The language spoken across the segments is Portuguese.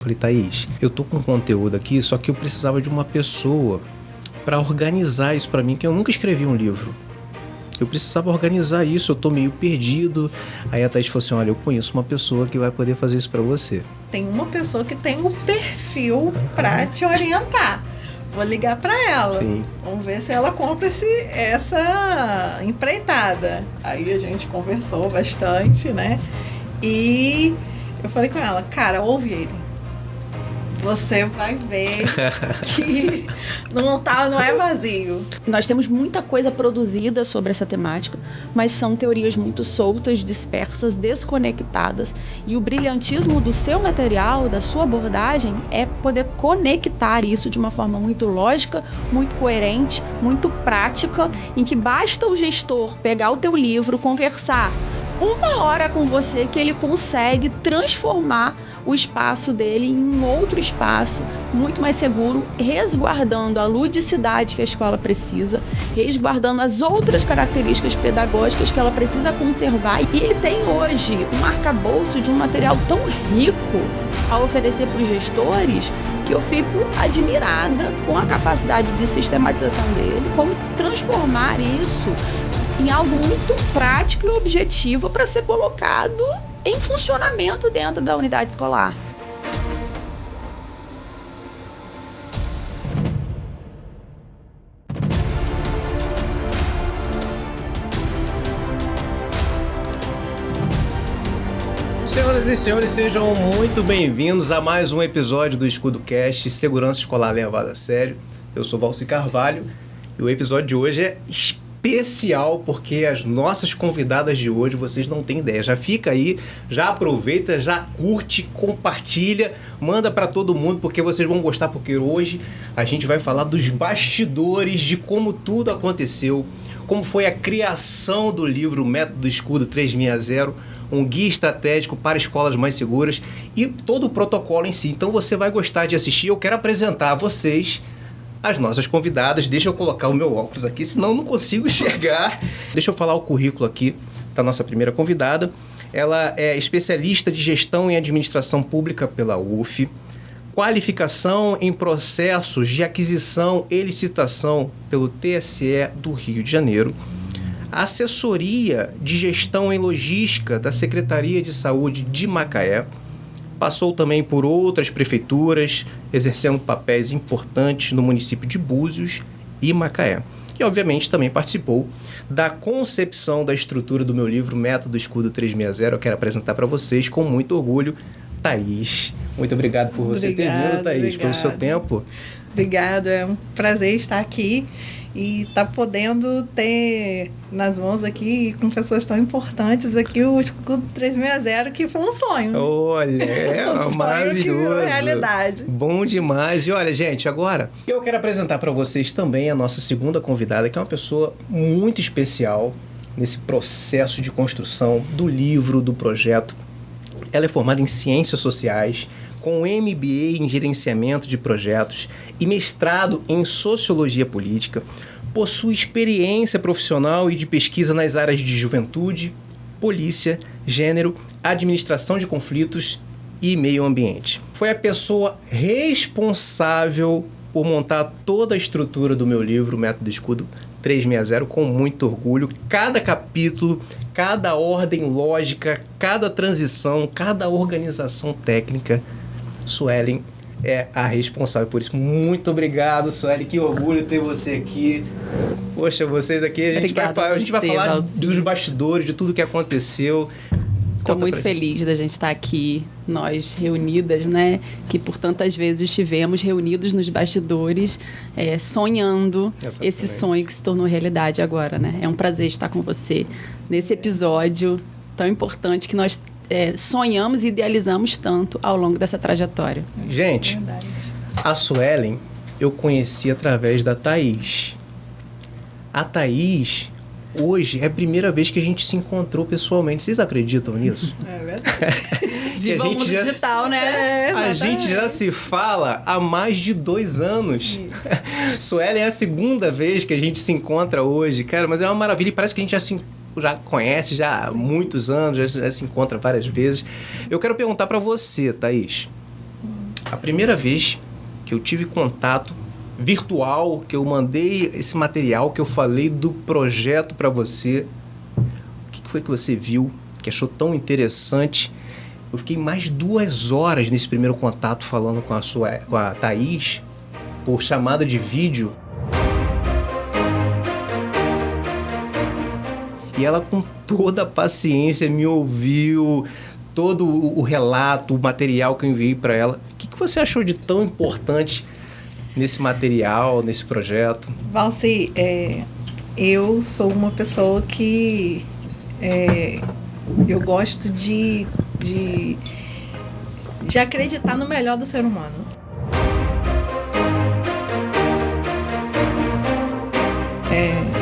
Falei, Thaís, eu tô com conteúdo aqui, só que eu precisava de uma pessoa para organizar isso para mim, que eu nunca escrevi um livro. Eu precisava organizar isso, eu tô meio perdido. Aí a Thaís falou assim, olha, eu conheço uma pessoa que vai poder fazer isso para você. Tem uma pessoa que tem o perfil para te orientar. Vou ligar para ela. Sim. Vamos ver se ela compra essa empreitada. Aí a gente conversou bastante, né? E eu falei com ela, cara, ouve ele. Você vai ver que não é vazio. Nós temos muita coisa produzida sobre essa temática, mas são teorias muito soltas, dispersas, desconectadas. E o brilhantismo do seu material, da sua abordagem, é poder conectar isso de uma forma muito lógica, muito coerente, muito prática, em que basta o gestor pegar o teu livro, conversar 1 hora com você, que ele consegue transformar o espaço dele em um outro espaço muito mais seguro, resguardando a ludicidade que a escola precisa, resguardando as outras características pedagógicas que ela precisa conservar. E ele tem hoje um arcabouço de um material tão rico a oferecer para os gestores que eu fico admirada com a capacidade de sistematização dele, como transformar isso em algo muito prático e objetivo para ser colocado em funcionamento dentro da unidade escolar. Senhoras e senhores, sejam muito bem-vindos a mais um episódio do EscudoCast, Segurança Escolar Levada a Sério. Eu sou Valci Carvalho e o episódio de hoje é especial porque as nossas convidadas de hoje, vocês não têm ideia. Já fica aí, já aproveita, já curte, compartilha, manda para todo mundo porque vocês vão gostar, porque hoje a gente vai falar dos bastidores de como tudo aconteceu, como foi a criação do livro Método Escudo 360, um guia estratégico para escolas mais seguras e todo o protocolo em si. Então você vai gostar de assistir. Eu quero apresentar a vocês as nossas convidadas. Deixa eu colocar o meu óculos aqui, senão eu não consigo enxergar. Deixa eu falar o currículo aqui da nossa primeira convidada. Ela é especialista de gestão em administração pública pela UF, qualificação em processos de aquisição e licitação pelo TSE do Rio de Janeiro, assessoria de gestão em logística da Secretaria de Saúde de Macaé, passou também por outras prefeituras, exercendo papéis importantes no município de Búzios e Macaé. E, obviamente, também participou da concepção da estrutura do meu livro Método Escudo 360. Eu quero apresentar para vocês, com muito orgulho, Thaís. Muito obrigado por você ter vindo, Thaís, pelo seu tempo. Obrigado, é um prazer estar aqui e estar podendo ter nas mãos aqui, com pessoas tão importantes aqui, o Escudo 360, que foi um sonho. Olha, um maravilhoso. Sonho que virou realidade. Bom demais. E olha, gente, agora eu quero apresentar para vocês também a nossa segunda convidada, que é uma pessoa muito especial nesse processo de construção do livro, do projeto. Ela é formada em Ciências Sociais, com MBA em Gerenciamento de Projetos e mestrado em Sociologia Política, possui experiência profissional e de pesquisa nas áreas de juventude, polícia, gênero, administração de conflitos e meio ambiente. Foi a pessoa responsável por montar toda a estrutura do meu livro Método Escudo 360 com muito orgulho. Cada capítulo, cada ordem lógica, cada transição, cada organização técnica, Suelen é a responsável por isso. Muito obrigado, Suelen. Que orgulho ter você aqui. Poxa, vocês aqui, a gente vai falar Valci, dos bastidores, de tudo que aconteceu. Estou muito feliz da gente estar aqui, nós reunidas, né? Que por tantas vezes estivemos reunidos nos bastidores, sonhando. Exatamente. Esse sonho que se tornou realidade agora, né? É um prazer estar com você nesse episódio tão importante que nós sonhamos e idealizamos tanto ao longo dessa trajetória. Gente, a Suelen eu conheci através da Thaís. A Thaís, hoje, é a primeira vez que a gente se encontrou pessoalmente. Vocês acreditam nisso? É verdade. Viva o mundo digital, né? A gente já se fala há mais de 2 anos. Suelen é a segunda vez que a gente se encontra hoje. Cara, mas é uma maravilha e parece que a gente já conhece já há muitos anos, já se encontra várias vezes. Eu quero perguntar para você, Thaís. a primeira vez que eu tive contato virtual, que eu mandei esse material, que eu falei do projeto para você, o que foi que você viu, que achou tão interessante? Eu fiquei mais 2 horas nesse primeiro contato falando com a Thaís, por chamada de vídeo. E ela, com toda a paciência, me ouviu, todo o relato, o material que eu enviei para ela. O que você achou de tão importante nesse material, nesse projeto? Valci, eu sou uma pessoa que eu gosto de acreditar no melhor do ser humano.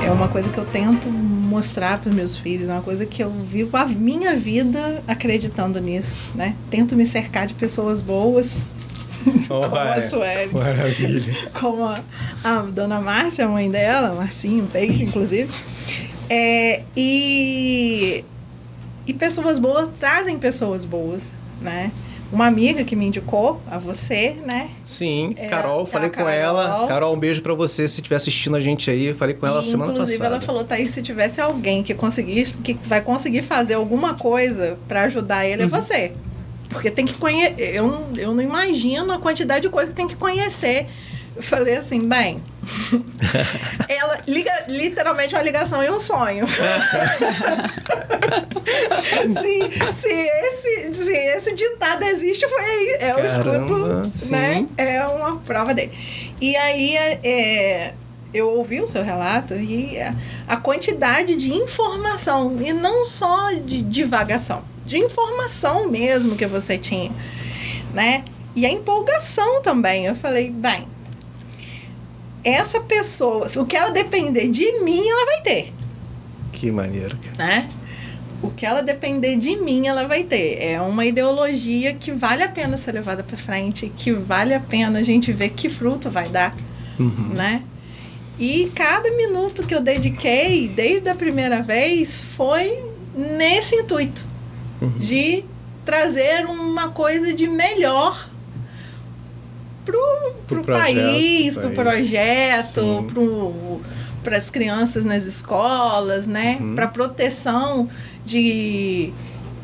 É uma coisa que eu tento mostrar para os meus filhos, é uma coisa que eu vivo a minha vida acreditando nisso, né? Tento me cercar de pessoas boas, como a Sueli, maravilha, como a dona Márcia, a mãe dela, Marcinho, beijo, inclusive. E pessoas boas trazem pessoas boas, né? Uma amiga que me indicou a você, né? Sim, Carol, falei com ela. Carol, um beijo pra você, se estiver assistindo a gente aí. Eu falei com ela semana passada. Inclusive, ela falou, Thaís, se tivesse alguém que vai conseguir fazer alguma coisa pra ajudar ele, é você. Porque tem que conhecer... Eu não imagino a quantidade de coisa que tem que conhecer. Eu falei assim, bem... ela liga literalmente uma ligação e um sonho. se esse ditado existe, foi aí. Eu escuto, sim, né? É uma prova dele. E aí, eu ouvi o seu relato e a quantidade de informação, e não só de divagação, de informação mesmo que você tinha, né? E a empolgação também. Eu falei, bem, essa pessoa, o que ela depender de mim, ela vai ter. Que maneiro, cara. Né? O que ela depender de mim, ela vai ter. É uma ideologia que vale a pena ser levada para frente, que vale a pena a gente ver que fruto vai dar, né? E cada minuto que eu dediquei, desde a primeira vez, foi nesse intuito de trazer uma coisa de melhor pro país, pro projeto, para as crianças nas escolas, né? Para proteção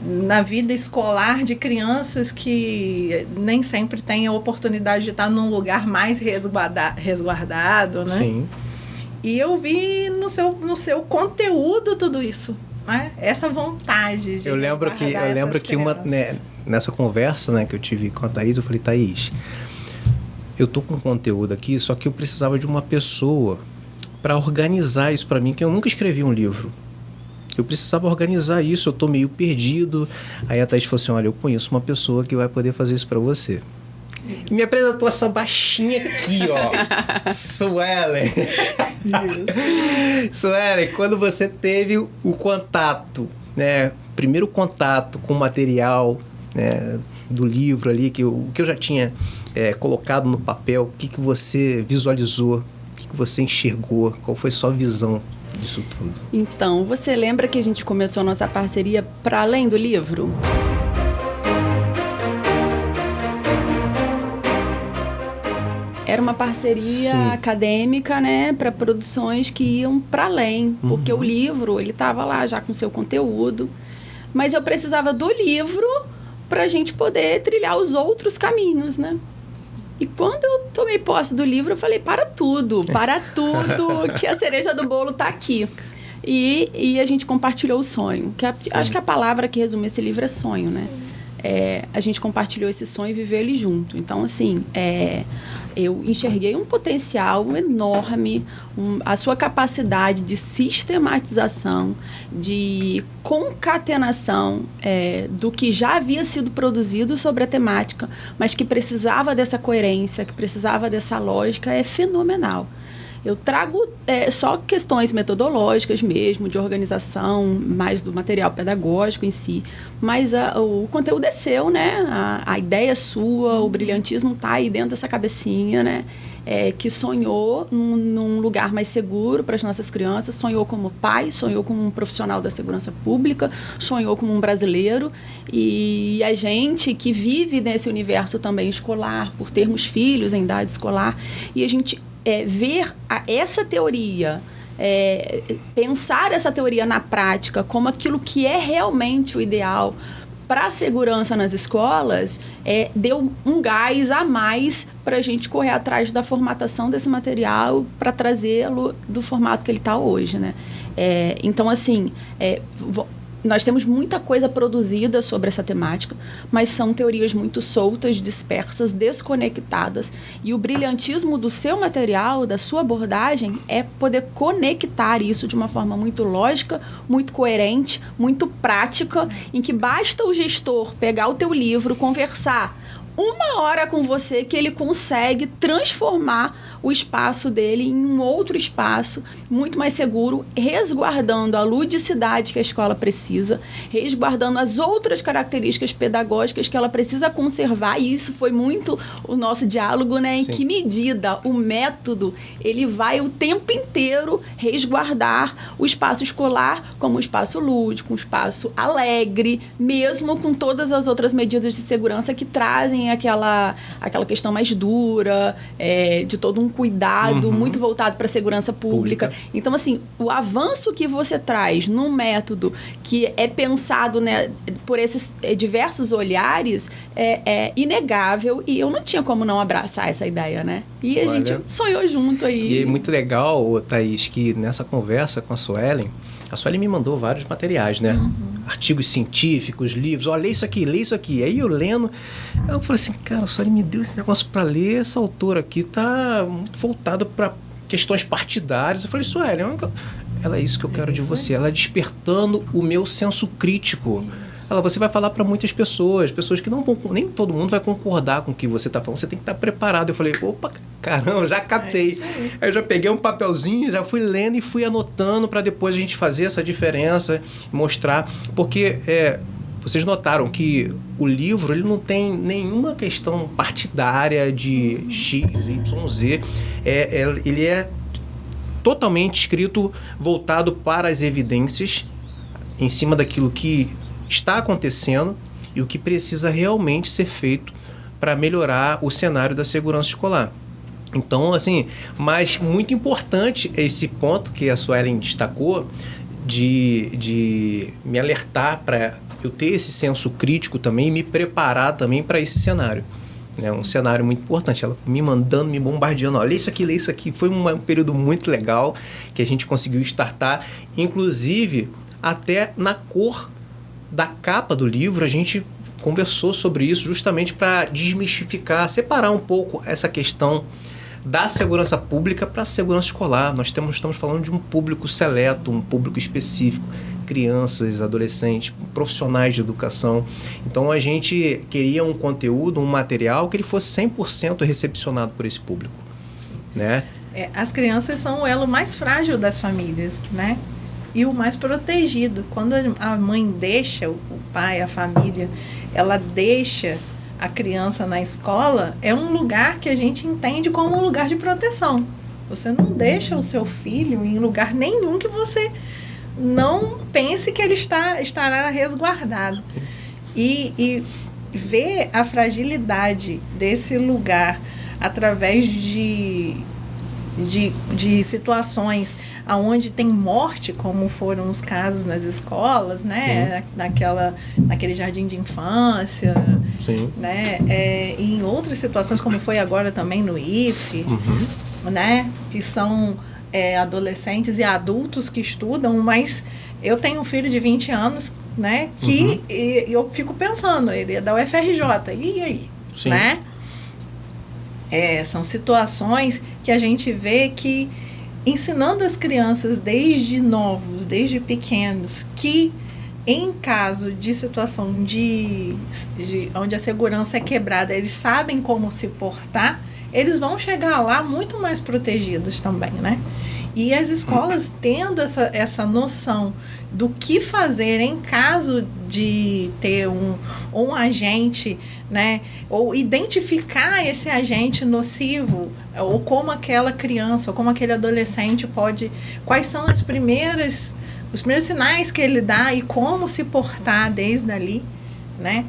na vida escolar de crianças que nem sempre têm a oportunidade de estar num lugar mais resguardado, né? Sim. E eu vi no seu conteúdo tudo isso, né? Essa vontade de eu lembro que nessa conversa, né, que eu tive com a Thaís, eu falei, Thaís, eu tô com conteúdo aqui, só que eu precisava de uma pessoa para organizar isso para mim, que eu nunca escrevi um livro. Eu precisava organizar isso, eu tô meio perdido. Aí a Thaís falou assim, olha, eu conheço uma pessoa que vai poder fazer isso para você. E me apresentou essa baixinha aqui, ó. Suelen. Suelen, quando você teve o contato, né? Primeiro contato com o material, né, do livro ali, que eu já tinha colocado no papel, o que você visualizou, o que você enxergou, qual foi sua visão disso tudo? Então, você lembra que a gente começou a nossa parceria para além do livro? Era uma parceria acadêmica, né, para produções que iam para além, porque o livro, ele estava lá já com seu conteúdo, mas eu precisava do livro para a gente poder trilhar os outros caminhos, né? E quando eu tomei posse do livro, eu falei, para tudo, que a cereja do bolo está aqui. E a gente compartilhou o sonho, que acho que a palavra que resume esse livro é sonho, né? A gente compartilhou esse sonho e viveu ele junto. Então, assim, eu enxerguei um potencial enorme, a sua capacidade de sistematização, de concatenação do que já havia sido produzido sobre a temática, mas que precisava dessa coerência, que precisava dessa lógica, é fenomenal. Eu trago só questões metodológicas mesmo, de organização, mais do material pedagógico em si. Mas o conteúdo é seu, né? A ideia é sua, o brilhantismo está aí dentro dessa cabecinha, né? que sonhou num lugar mais seguro para as nossas crianças, sonhou como pai, sonhou como um profissional da segurança pública, sonhou como um brasileiro. E a gente que vive nesse universo também escolar, por termos filhos em idade escolar, e a gente ver essa teoria, pensar essa teoria na prática como aquilo que é realmente o ideal para a segurança nas escolas, deu um gás a mais para a gente correr atrás da formatação desse material para trazê-lo do formato que ele está hoje, né? Então, assim, nós temos muita coisa produzida sobre essa temática, mas são teorias muito soltas, dispersas, desconectadas. E o brilhantismo do seu material, da sua abordagem, é poder conectar isso de uma forma muito lógica, muito coerente, muito prática, em que basta o gestor pegar o teu livro, conversar 1 hora com você, que ele consegue transformar o espaço dele em um outro espaço muito mais seguro, resguardando a ludicidade que a escola precisa, resguardando as outras características pedagógicas que ela precisa conservar. E isso foi muito o nosso diálogo, né? Em que medida o método ele vai o tempo inteiro resguardar o espaço escolar como um espaço lúdico, um espaço alegre, mesmo com todas as outras medidas de segurança que trazem aquela questão mais dura, de todo um cuidado muito voltado para a segurança pública. Então, assim, o avanço que você traz num método que é pensado, né, por esses diversos olhares é inegável, e eu não tinha como não abraçar essa ideia, né? E a gente sonhou junto aí. E é muito legal, Thaís, que nessa conversa com a Suelen me mandou vários materiais, né? Artigos científicos, livros. Lê isso aqui. Aí eu lendo, eu falei assim, cara, a Suelen me deu esse negócio para ler, essa autora aqui tá muito voltada para questões partidárias. Eu falei, Suelen, ela é isso que eu quero de você. Ela despertando o meu senso crítico. Você vai falar para muitas pessoas que não vão, nem todo mundo vai concordar com o que você está falando, você tem que estar preparado. Eu falei, opa, caramba, já captei. Aí eu já peguei um papelzinho, já fui lendo e fui anotando para depois a gente fazer essa diferença, mostrar, porque vocês notaram que o livro ele não tem nenhuma questão partidária de X, Y, Z, ele é totalmente escrito voltado para as evidências, em cima daquilo que está acontecendo e o que precisa realmente ser feito para melhorar o cenário da segurança escolar. Então, assim, mas muito importante esse ponto que a Suelen destacou de me alertar para eu ter esse senso crítico também e me preparar também para esse cenário. É um cenário muito importante. Ela me mandando, me bombardeando. Lê isso aqui. Foi um período muito legal que a gente conseguiu startar, inclusive até na cor da capa do livro, a gente conversou sobre isso justamente para desmistificar, separar um pouco essa questão da segurança pública para a segurança escolar. Nós estamos falando de um público seleto, um público específico, crianças, adolescentes, profissionais de educação. Então a gente queria um conteúdo, um material que ele fosse 100% recepcionado por esse público, né? As crianças são o elo mais frágil das famílias, né? E o mais protegido. Quando a mãe deixa, o pai, a família, ela deixa a criança na escola, é um lugar que a gente entende como um lugar de proteção. Você não deixa o seu filho em lugar nenhum que você não pense que ele estará resguardado. E ver a fragilidade desse lugar através de situações onde tem morte, como foram os casos nas escolas, né? Naquele jardim de infância, Sim. Né? E em outras situações, como foi agora também no IFE, né? Que são adolescentes e adultos que estudam, mas eu tenho um filho de 20 anos, né? Que eu fico pensando, ele é da UFRJ, e aí? Sim. Né? São situações que a gente vê que ensinando as crianças desde novos, desde pequenos, que em caso de situação de onde a segurança é quebrada, eles sabem como se portar, eles vão chegar lá muito mais protegidos também, né? E as escolas tendo essa noção do que fazer em caso de ter um agente, né? Ou identificar esse agente nocivo, ou como aquela criança, ou como aquele adolescente pode... Quais são os primeiros sinais que ele dá e como se portar desde ali, né?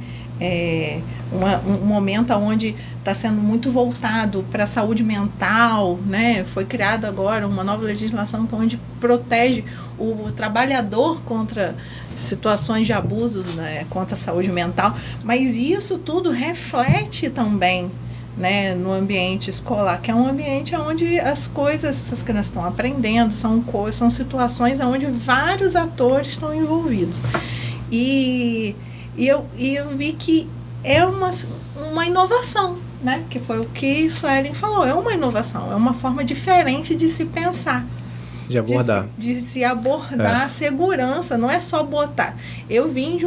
Um momento onde está sendo muito voltado para a saúde mental, né? Foi criada agora uma nova legislação onde protege o trabalhador contra situações de abuso, né? Contra a saúde mental, mas isso tudo reflete também, né? No ambiente escolar, que é um ambiente onde as crianças estão aprendendo, são situações onde vários atores estão envolvidos. E eu vi que é uma inovação, né? Que foi o que Suelen falou, é uma inovação, é uma forma diferente de se pensar. De abordar. De se abordar a segurança, não é só botar. Eu vim de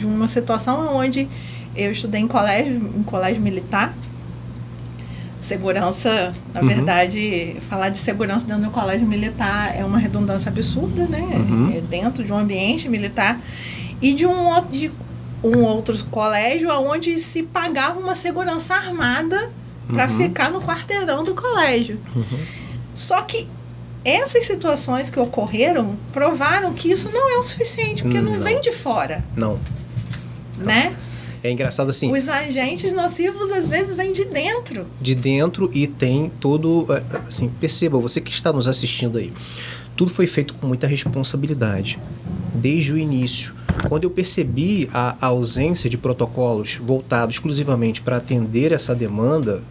uma situação onde eu estudei em colégio militar. Segurança, na verdade, falar de segurança dentro do colégio militar é uma redundância absurda, né? É dentro de um ambiente militar. E de um outro colégio onde se pagava uma segurança armada para ficar no quarteirão do colégio. Só que essas situações que ocorreram provaram que isso não é o suficiente, porque não vem de fora. Não. Né? É engraçado assim... Os agentes nocivos, às vezes, vêm de dentro. De dentro, e tem todo... Assim, perceba, você que está nos assistindo aí, tudo foi feito com muita responsabilidade, desde o início. Quando eu percebi a ausência de protocolos voltados exclusivamente para atender essa demanda,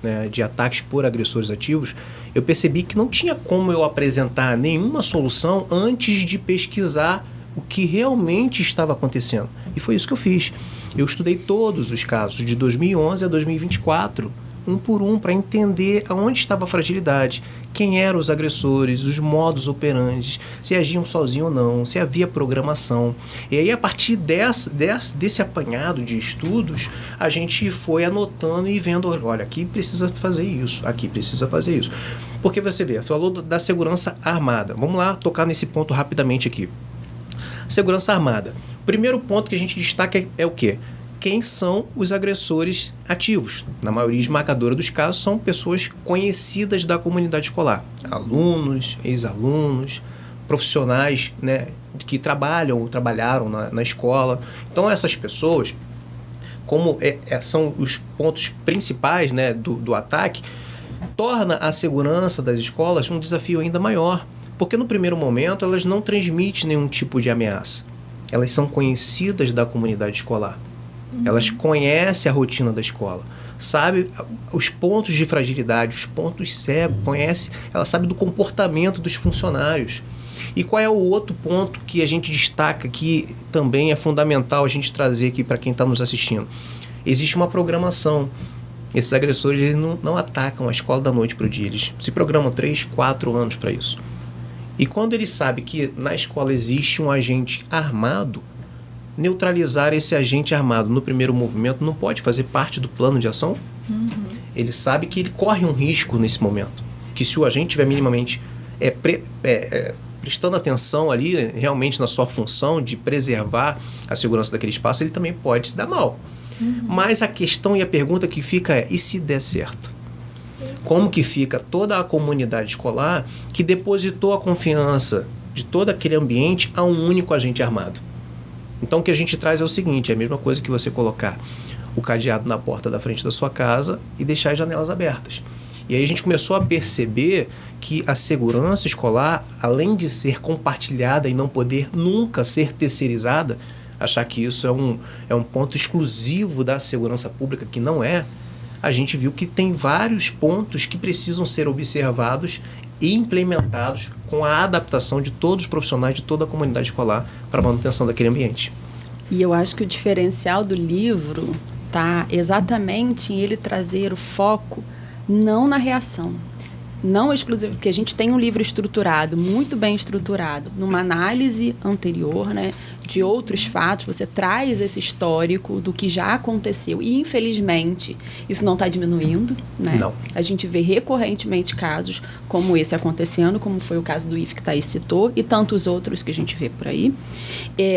né, de ataques por agressores ativos, eu percebi que não tinha como eu apresentar nenhuma solução antes de pesquisar o que realmente estava acontecendo. E foi isso que eu fiz. Eu estudei todos os casos, de 2011 a 2024, um por um, para entender aonde estava a fragilidade, quem eram os agressores, os modus operandi, se agiam sozinhos ou não, se havia programação. E aí, a partir desse apanhado de estudos, a gente foi anotando e vendo, olha, aqui precisa fazer isso, aqui precisa fazer isso. Porque você vê, falou da segurança armada. Vamos lá tocar nesse ponto rapidamente aqui. Segurança armada. O primeiro ponto que a gente destaca é o quê? Quem são os agressores ativos? Na maioria esmagadora dos casos, são pessoas conhecidas da comunidade escolar. Alunos, ex-alunos, profissionais, né, que trabalham ou trabalharam na escola. Então, essas pessoas, como são os pontos principais, né, do ataque, torna a segurança das escolas um desafio ainda maior. Porque no primeiro momento, elas não transmitem nenhum tipo de ameaça. Elas são conhecidas da comunidade escolar. Elas conhecem a rotina da escola, sabe os pontos de fragilidade, os pontos cegos, ela sabe do comportamento dos funcionários. E qual é o outro ponto que a gente destaca que também é fundamental a gente trazer aqui para quem está nos assistindo? Existe uma programação. Esses agressores eles não atacam a escola da noite para o dia, eles se programam 3, 4 anos para isso. E quando ele sabe que na escola existe um agente armado, neutralizar esse agente armado no primeiro movimento não pode fazer parte do plano de ação? Ele sabe que ele corre um risco nesse momento. Que se o agente estiver minimamente prestando atenção ali, realmente na sua função de preservar a segurança daquele espaço, ele também pode se dar mal. Mas a questão e a pergunta que fica é, e se der certo? Como que fica toda a comunidade escolar que depositou a confiança de todo aquele ambiente a um único agente armado? Então, o que a gente traz é o seguinte, é a mesma coisa que você colocar o cadeado na porta da frente da sua casa e deixar as janelas abertas. E aí a gente começou a perceber que a segurança escolar, além de ser compartilhada e não poder nunca ser terceirizada, achar que isso é um ponto exclusivo da segurança pública, que não é, a gente viu que tem vários pontos que precisam ser observados e implementados com a adaptação de todos os profissionais de toda a comunidade escolar para a manutenção daquele ambiente. E eu acho que o diferencial do livro está exatamente em ele trazer o foco não na reação, não exclusivo, porque a gente tem um livro estruturado, muito bem estruturado, numa análise anterior, né, de outros fatos, você traz esse histórico do que já aconteceu e, infelizmente, isso não está diminuindo, né? Não. A gente vê recorrentemente casos como esse acontecendo, como foi o caso do IF que Thaís citou, e tantos outros que a gente vê por aí.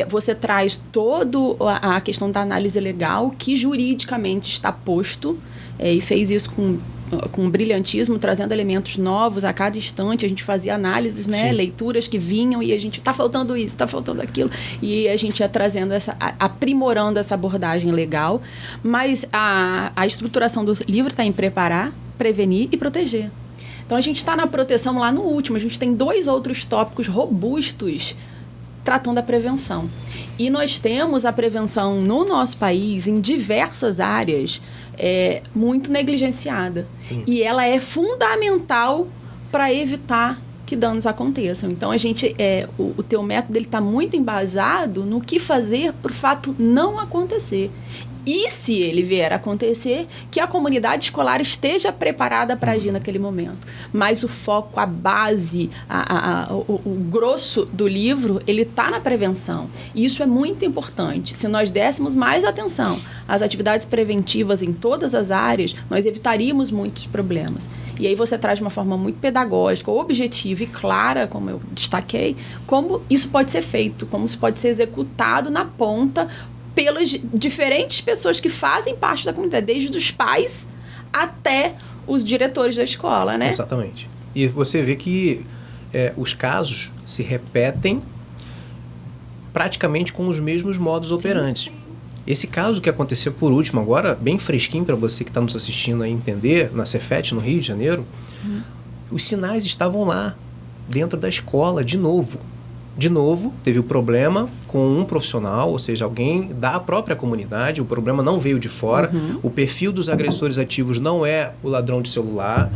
Você traz toda a questão da análise legal, que juridicamente está posto, e fez isso com brilhantismo, trazendo elementos novos a cada instante. A gente fazia análises, né? Sim. Leituras que vinham e a gente, tá faltando isso, tá faltando aquilo. E a gente ia trazendo aprimorando essa abordagem legal. Mas a estruturação do livro está em preparar, prevenir e proteger. Então, a gente está na proteção lá no último. A gente tem 2 outros tópicos robustos tratando da prevenção. E nós temos a prevenção no nosso país, em diversas áreas, muito negligenciada. Sim. E ela é fundamental para evitar que danos aconteçam. Então, o teu método está muito embasado no que fazer para o fato não acontecer. E se ele vier a acontecer, que a comunidade escolar esteja preparada para agir naquele momento. Mas o foco, a base, o grosso do livro, ele está na prevenção. E isso é muito importante. Se nós dessemos mais atenção às atividades preventivas em todas as áreas, nós evitaríamos muitos problemas. E aí você traz de uma forma muito pedagógica, objetiva e clara, como eu destaquei, como isso pode ser feito, como isso pode ser executado na ponta pelas diferentes pessoas que fazem parte da comunidade, desde os pais até os diretores da escola, né? Exatamente. E você vê que os casos se repetem praticamente com os mesmos modus operandi. Esse caso que aconteceu por último agora, bem fresquinho para você que está nos assistindo a entender, na Cefet, no Rio de Janeiro, os sinais estavam lá, dentro da escola, de novo. De novo, teve o problema com um profissional, ou seja, alguém da própria comunidade, o problema não veio de fora, o perfil dos agressores ativos não é o ladrão de celular,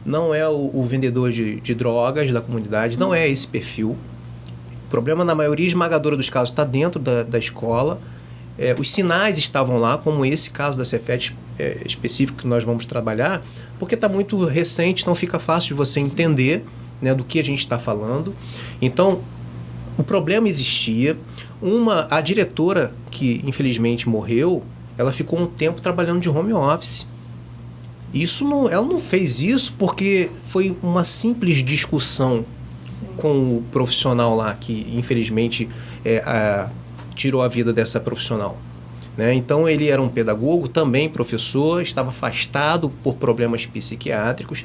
não é o vendedor de drogas da comunidade, não é esse perfil. O problema, na maioria esmagadora dos casos, está dentro da escola. Os sinais estavam lá, como esse caso da Cefet específico que nós vamos trabalhar, porque está muito recente, não fica fácil de você entender, né, do que a gente está falando. Então, o problema existia. A diretora, que infelizmente morreu, ela ficou um tempo trabalhando de home office. Ela não fez isso porque foi uma simples discussão com o profissional lá, que infelizmente tirou a vida dessa profissional. Né? Então, ele era um pedagogo, também professor, estava afastado por problemas psiquiátricos.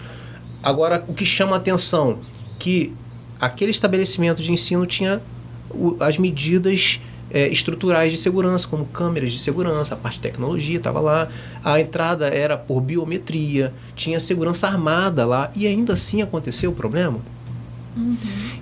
Agora, o que chama a atenção, que aquele estabelecimento de ensino tinha as medidas estruturais de segurança, como câmeras de segurança, a parte de tecnologia estava lá, a entrada era por biometria, tinha segurança armada lá, e ainda assim aconteceu o problema.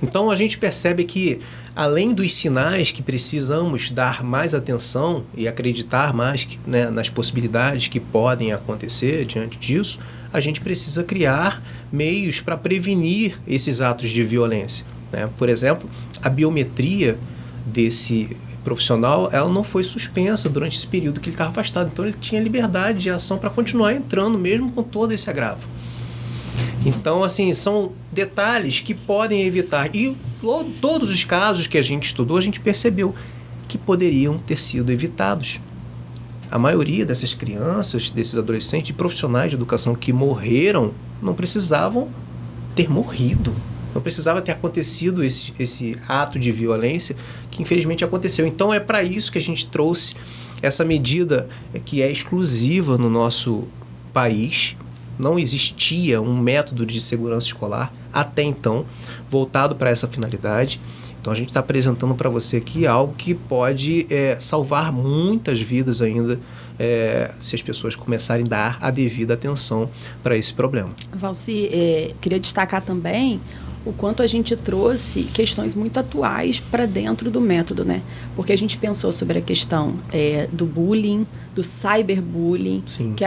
Então, a gente percebe que, além dos sinais que precisamos dar mais atenção e acreditar mais né, nas possibilidades que podem acontecer diante disso, a gente precisa criar meios para prevenir esses atos de violência. Né? Por exemplo, a biometria desse profissional, ela não foi suspensa durante esse período que ele estava afastado. Então, ele tinha liberdade de ação para continuar entrando, mesmo com todo esse agravo. Então, assim, são detalhes que podem evitar. E todos os casos que a gente estudou, a gente percebeu que poderiam ter sido evitados. A maioria dessas crianças, desses adolescentes, de profissionais de educação que morreram, não precisavam ter morrido. Não precisava ter acontecido esse ato de violência que infelizmente aconteceu. Então é para isso que a gente trouxe essa medida que é exclusiva no nosso país. Não existia um método de segurança escolar até então voltado para essa finalidade. Então a gente está apresentando para você aqui algo que pode salvar muitas vidas ainda se as pessoas começarem a dar a devida atenção para esse problema. Valci, queria destacar também o quanto a gente trouxe questões muito atuais para dentro do método, né? Porque a gente pensou sobre a questão do bullying, do cyberbullying, Sim. que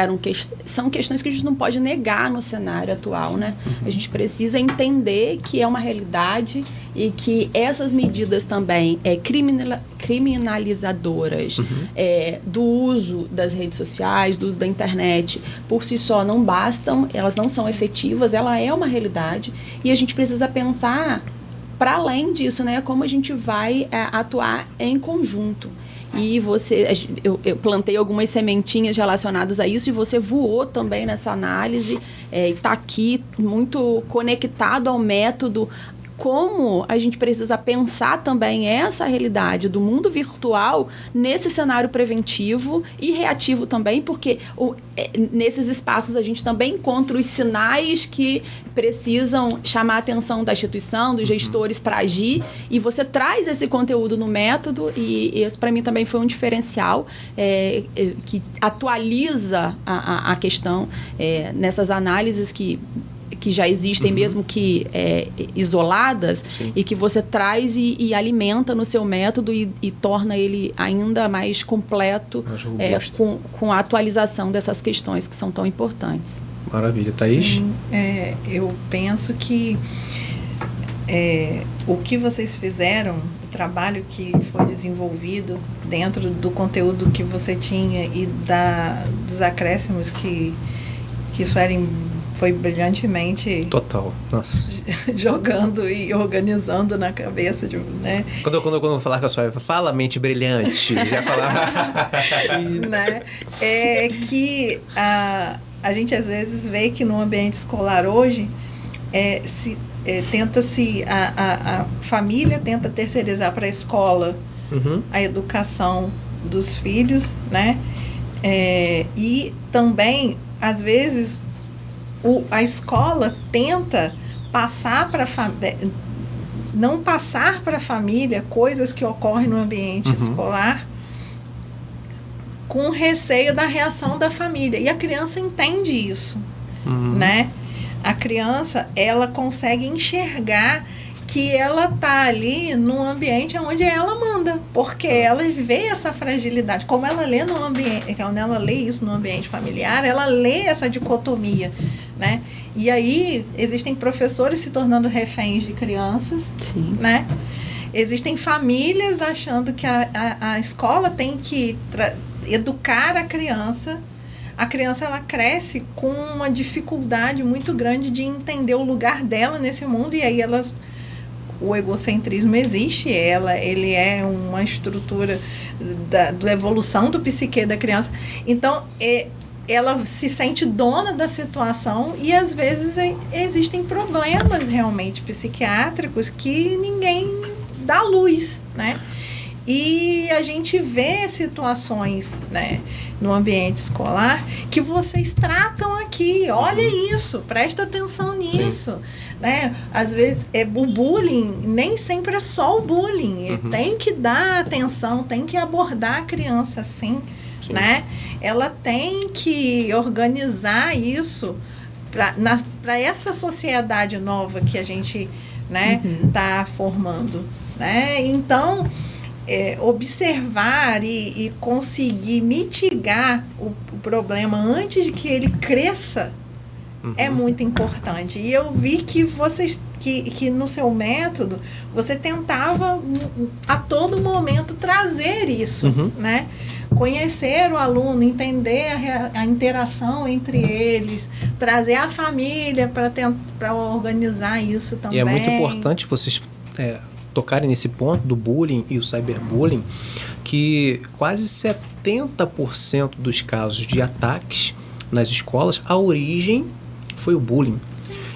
são questões que a gente não pode negar no cenário atual, né? A gente precisa entender que é uma realidade e que essas medidas também criminalizadoras do uso das redes sociais, do uso da internet, por si só não bastam, elas não são efetivas, ela é uma realidade e a gente precisa pensar para além disso, né? Como a gente vai atuar em conjunto. E eu plantei algumas sementinhas relacionadas a isso e você voou também nessa análise e está aqui muito conectado ao método. Como a gente precisa pensar também essa realidade do mundo virtual nesse cenário preventivo e reativo também, porque nesses espaços a gente também encontra os sinais que precisam chamar a atenção da instituição, dos gestores para agir, e você traz esse conteúdo no método e isso para mim também foi um diferencial que atualiza a questão nessas análises que já existem, mesmo que isoladas. Sim. E que você traz e alimenta no seu método e torna ele ainda mais completo, com a atualização dessas questões que são tão importantes. Maravilha. Thaís? Sim, eu penso que o que vocês fizeram, o trabalho que foi desenvolvido dentro do conteúdo que você tinha e dos acréscimos que Suelen foi brilhantemente total, nossa, jogando e organizando na cabeça né? Quando eu falar com a sua fala mente brilhante, já falar né? Que a gente às vezes vê que no ambiente escolar hoje a família tenta terceirizar para a escola a educação dos filhos, né? E também às vezes a escola tenta não passar para a família coisas que ocorrem no ambiente escolar com receio da reação da família. E a criança entende isso, né? A criança, ela consegue enxergar que ela está ali num ambiente onde ela manda, porque ela vê essa fragilidade. Como ela lê no ambiente, quando ela lê isso no ambiente familiar, ela lê essa dicotomia, né? E aí existem professores se tornando reféns de crianças, sim, né? Existem famílias achando que a escola tem que educar a criança. A criança, ela cresce com uma dificuldade muito grande de entender o lugar dela nesse mundo, e aí o egocentrismo existe, ele é uma estrutura da evolução do psique da criança. Então, ela se sente dona da situação e, às vezes, existem problemas realmente psiquiátricos que ninguém dá luz, né? E a gente vê situações, né, no ambiente escolar que vocês tratam aqui. Olha isso, presta atenção nisso. Né? Às vezes, o bullying nem sempre é só o bullying. Tem que dar atenção, tem que abordar a criança assim. Né? Ela tem que organizar isso para essa sociedade nova que a gente, né, tá formando. Né? Então, observar e conseguir mitigar o problema antes de que ele cresça é muito importante. E eu vi que vocês, que no seu método, você tentava a todo momento trazer isso, né? Conhecer o aluno, entender a interação entre eles, trazer a família para organizar isso também. E é muito importante vocês tocarem nesse ponto do bullying e o cyberbullying, que quase 70% dos casos de ataques nas escolas, a origem foi o bullying.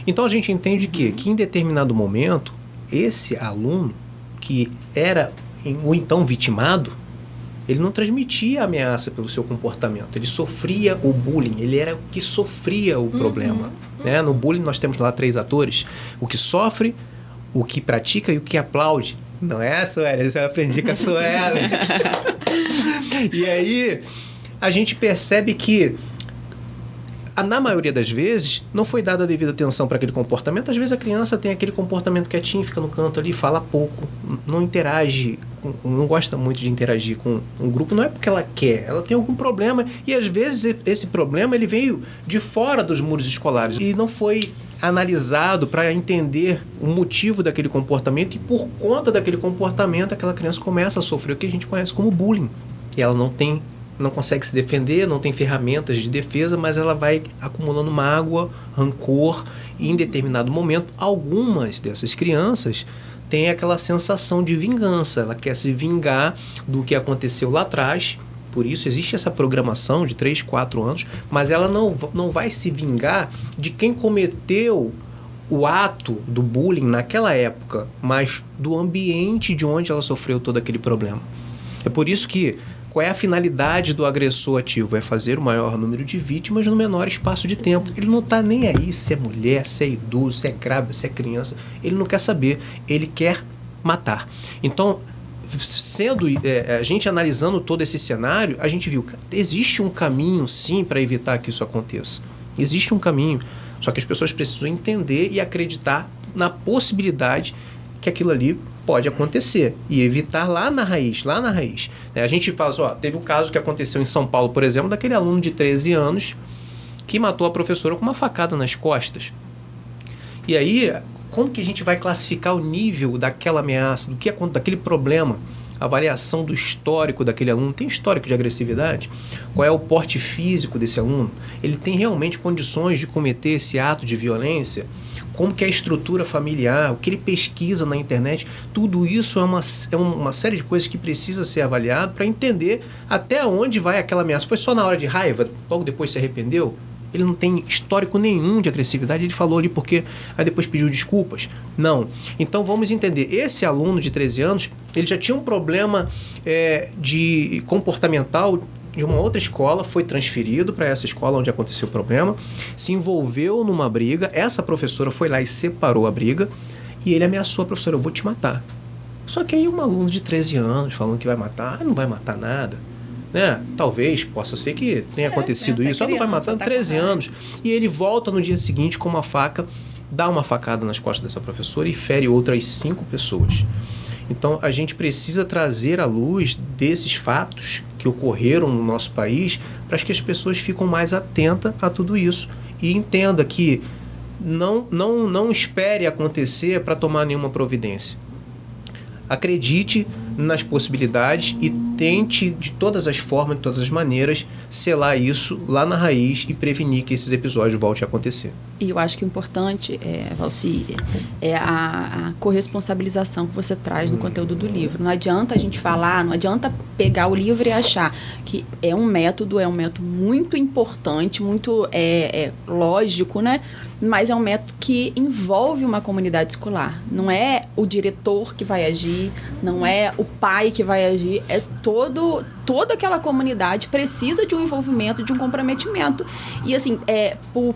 Então a gente entende que em determinado momento, esse aluno que era o então vitimado, ele não transmitia ameaça pelo seu comportamento, ele sofria o bullying, ele era o que sofria o problema. Né? No bullying nós temos lá 3 atores, o que sofre, o que pratica e o que aplaude. Não é, Suelen? Isso eu aprendi com a Suelen. E aí, a gente percebe que, na maioria das vezes, não foi dada a devida atenção para aquele comportamento. Às vezes a criança tem aquele comportamento quietinho, fica no canto ali, fala pouco, não interage não gosta muito de interagir com um grupo, não é porque ela quer, ela tem algum problema e às vezes esse problema ele veio de fora dos muros escolares e não foi analisado para entender o motivo daquele comportamento e por conta daquele comportamento aquela criança começa a sofrer o que a gente conhece como bullying. E ela não consegue se defender, não tem ferramentas de defesa, mas ela vai acumulando mágoa, rancor e em determinado momento algumas dessas crianças têm aquela sensação de vingança. Ela quer se vingar do que aconteceu lá atrás. Por isso existe essa programação de 3, 4 anos, mas ela não vai se vingar de quem cometeu o ato do bullying naquela época, mas do ambiente de onde ela sofreu todo aquele problema. É por isso que qual é a finalidade do agressor ativo? É fazer o maior número de vítimas no menor espaço de tempo. Ele não está nem aí se é mulher, se é idoso, se é grávida, se é criança. Ele não quer saber, ele quer matar. Então, a gente analisando todo esse cenário, a gente viu que existe um caminho, sim, para evitar que isso aconteça. Existe um caminho, só que as pessoas precisam entender e acreditar na possibilidade que aquilo ali pode acontecer e evitar lá na raiz. A gente fala assim, teve um caso que aconteceu em São Paulo, por exemplo, daquele aluno de 13 anos que matou a professora com uma facada nas costas. E aí, como que a gente vai classificar o nível daquela ameaça, daquele problema? A avaliação do histórico daquele aluno. Tem histórico de agressividade? Qual é o porte físico desse aluno? Ele tem realmente condições de cometer esse ato de violência? Como que é a estrutura familiar? O que ele pesquisa na internet? Tudo isso é uma série de coisas que precisa ser avaliado para entender até onde vai aquela ameaça. Foi só na hora de raiva? Logo depois se arrependeu? Ele não tem histórico nenhum de agressividade, ele falou ali porque aí depois pediu desculpas. Não. Então vamos entender, esse aluno de 13 anos, ele já tinha um problema de comportamental de uma outra escola, foi transferido para essa escola onde aconteceu o problema, se envolveu numa briga, essa professora foi lá e separou a briga e ele ameaçou a professora, eu vou te matar. Só que aí um aluno de 13 anos falando que vai matar, não vai matar nada. Né? Talvez possa ser que tenha acontecido isso, só não vai matar 13 anos. E ele volta no dia seguinte com uma faca, dá uma facada nas costas dessa professora e fere outras 5 pessoas. Então, a gente precisa trazer à luz desses fatos que ocorreram no nosso país para que as pessoas fiquem mais atentas a tudo isso e entenda que não espere acontecer para tomar nenhuma providência. Acredite nas possibilidades e tente de todas as formas, de todas as maneiras, selar isso lá na raiz e prevenir que esses episódios voltem a acontecer. E eu acho que o importante, Valci, é a corresponsabilização que você traz no conteúdo do livro. Não adianta a gente falar, não adianta pegar o livro e achar que é um método muito importante, muito lógico, né? Mas é um método que envolve uma comunidade escolar. Não é o diretor que vai agir, não é o pai que vai agir, é toda aquela comunidade precisa de um envolvimento, de um comprometimento. E assim,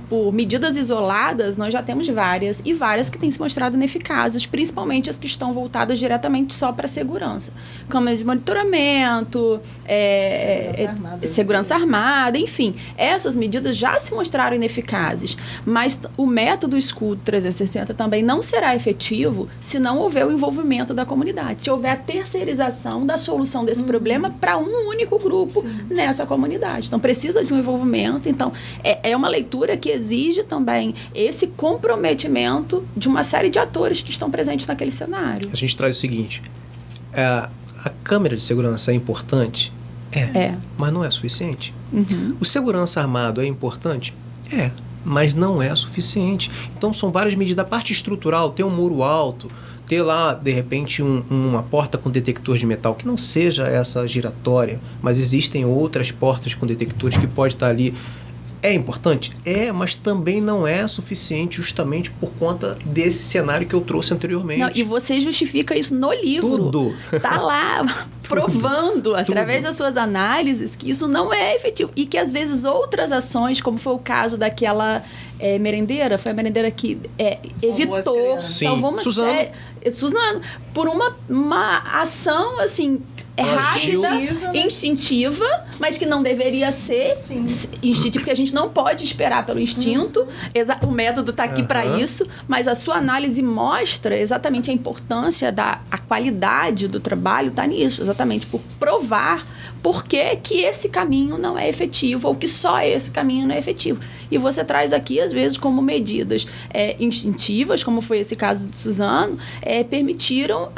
por medidas isoladas, nós já temos várias que têm se mostrado ineficazes, principalmente as que estão voltadas diretamente só para a segurança. Câmeras de monitoramento, segurança armada, enfim. Essas medidas já se mostraram ineficazes, mas o método Escudo 360 também não será efetivo se não houver o envolvimento da comunidade, se houver a terceirização da solução desse problema para um único grupo nessa comunidade. Então, precisa de um envolvimento. Então, é uma leitura que exige também esse comprometimento de uma série de atores que estão presentes naquele cenário. A gente traz o seguinte, a câmera de segurança é importante? Mas não é suficiente. O segurança armado é importante? Mas não é suficiente. Então, são várias medidas. A parte estrutural, ter um muro alto, ter lá, de repente, uma porta com detector de metal, que não seja essa giratória, mas existem outras portas com detectores que pode estar ali. É importante? Mas também não é suficiente justamente por conta desse cenário que eu trouxe anteriormente. Não, e você justifica isso no livro. Tudo. Tá lá provando, através das suas análises, que isso não é efetivo. E que, às vezes, outras ações, como foi o caso daquela merendeira, foi a merendeira que evitou, salvou uma Suzano. Suzano, por uma ação, assim, rápida, Instintiva, né? instintiva, mas que não deveria ser instintiva, porque a gente não pode esperar pelo instinto. O método está aqui para isso, mas a sua análise mostra exatamente a importância a qualidade do trabalho está nisso, exatamente por provar por que esse caminho não é efetivo ou que só esse caminho não é efetivo. E você traz aqui, às vezes, como medidas instintivas, como foi esse caso de Suzano, permitiram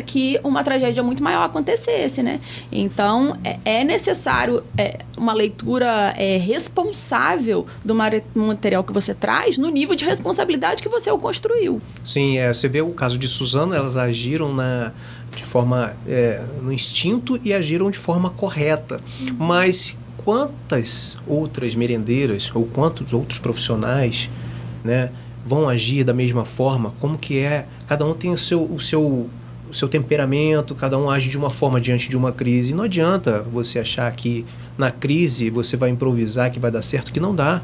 que uma tragédia muito maior acontecesse, né? Então, é necessário uma leitura responsável do material que você traz no nível de responsabilidade que você o construiu. Sim, você vê o caso de Suzano, elas agiram de forma no instinto e agiram de forma correta. Mas quantas outras merendeiras ou quantos outros profissionais, né, vão agir da mesma forma? Como que é? Cada um tem o seu temperamento, cada um age de uma forma diante de uma crise. E não adianta você achar que na crise você vai improvisar, que vai dar certo, que não dá.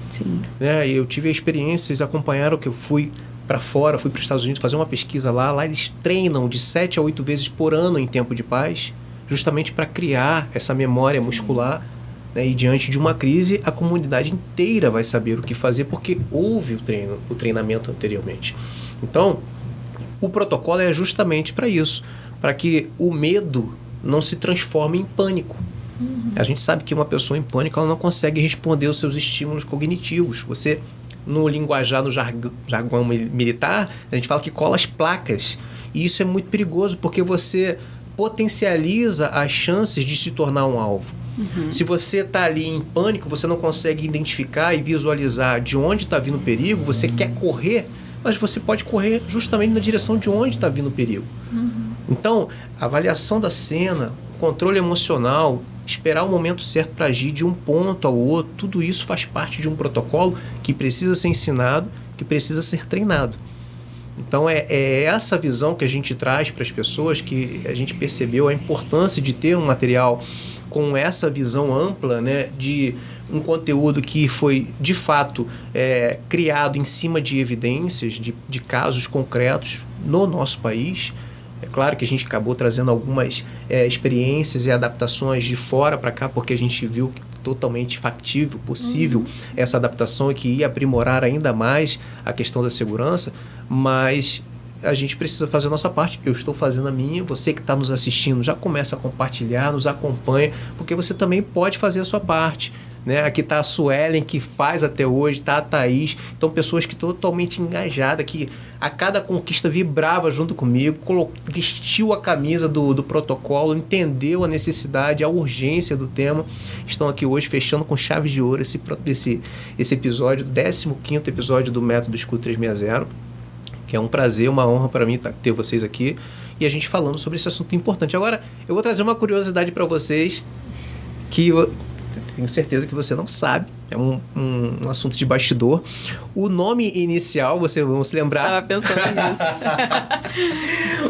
Sim. Eu tive a experiência, vocês acompanharam que eu fui para fora, fui para os Estados Unidos fazer uma pesquisa lá eles treinam de 7 a 8 vezes por ano em tempo de paz, justamente para criar essa memória muscular, né? E diante de uma crise, a comunidade inteira vai saber o que fazer, porque houve o treinamento anteriormente. Então, o protocolo é justamente para isso, para que o medo não se transforme em pânico. A gente sabe que uma pessoa em pânico ela não consegue responder aos seus estímulos cognitivos. Você, no linguajar, no jargão militar, a gente fala que cola as placas. E isso é muito perigoso, porque você potencializa as chances de se tornar um alvo. Se você está ali em pânico, você não consegue identificar e visualizar de onde está vindo o perigo, você quer correr, mas você pode correr justamente na direção de onde está vindo o perigo. Então, a avaliação da cena, o controle emocional, esperar o momento certo para agir de um ponto ao outro, tudo isso faz parte de um protocolo que precisa ser ensinado, que precisa ser treinado. Então, é essa visão que a gente traz para as pessoas, que a gente percebeu a importância de ter um material com essa visão ampla, né, de um conteúdo que foi, de fato, criado em cima de evidências, de casos concretos no nosso país. É claro que a gente acabou trazendo algumas experiências e adaptações de fora para cá, porque a gente viu totalmente factível, possível essa adaptação e que ia aprimorar ainda mais a questão da segurança, mas a gente precisa fazer a nossa parte. Eu estou fazendo a minha, você que está nos assistindo já começa a compartilhar, nos acompanha, porque você também pode fazer a sua parte. Né? Aqui está a Suelen, que faz até hoje, está a Thaís, então pessoas que estão totalmente engajadas, que a cada conquista vibrava junto comigo, vestiu a camisa do protocolo, entendeu a necessidade, a urgência do tema, estão aqui hoje fechando com chave de ouro esse episódio, 15º episódio do Método Escudo 360, que é um prazer, uma honra para mim ter vocês aqui e a gente falando sobre esse assunto importante. Agora, eu vou trazer uma curiosidade para vocês que tenho certeza que você não sabe, é um assunto de bastidor. O nome inicial, vocês vão se lembrar... Estava pensando nisso.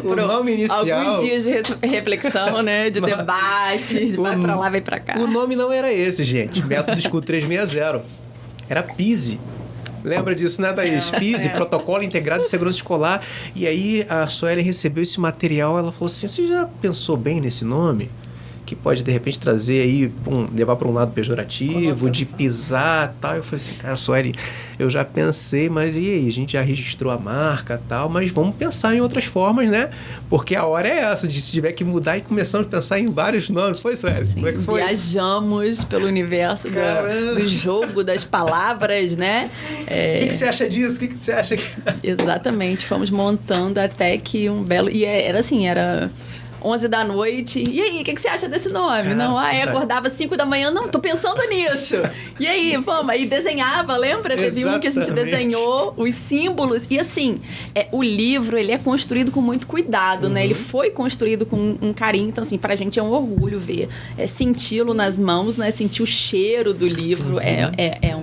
O nome inicial... Alguns dias de reflexão, né? De debate, vai pra lá, vai pra cá. O nome não era esse, gente. Método Escudo 360. Era PISE. Lembra disso, né, Thaís? PISE, Protocolo Integrado de Segurança Escolar. E aí a Suelen recebeu esse material, ela falou assim, você já pensou bem nesse nome? Que pode, de repente, trazer aí, levar para um lado pejorativo, de pisar e tal. Eu falei assim, cara, Sueli, eu já pensei, mas e aí? A gente já registrou a marca e tal, mas vamos pensar em outras formas, né? Porque a hora é essa, de se tiver que mudar e começamos a pensar em vários nomes. Foi, Sueli? Sim, como é que foi? Viajamos pelo universo do jogo, das palavras, né? O que você acha disso? O que você acha? Exatamente, fomos montando até que um belo... E era assim, era... 11 da noite. E aí, o que você acha desse nome? Cara, não, acordava 5 da manhã. Não, tô pensando nisso. E aí, vamos. Aí desenhava, lembra? Teve um que a gente desenhou os símbolos. E assim, o livro, ele é construído com muito cuidado, né? Ele foi construído com um carinho. Então, assim, pra gente é um orgulho ver. Senti-lo nas mãos, né? Sentir o cheiro do livro. É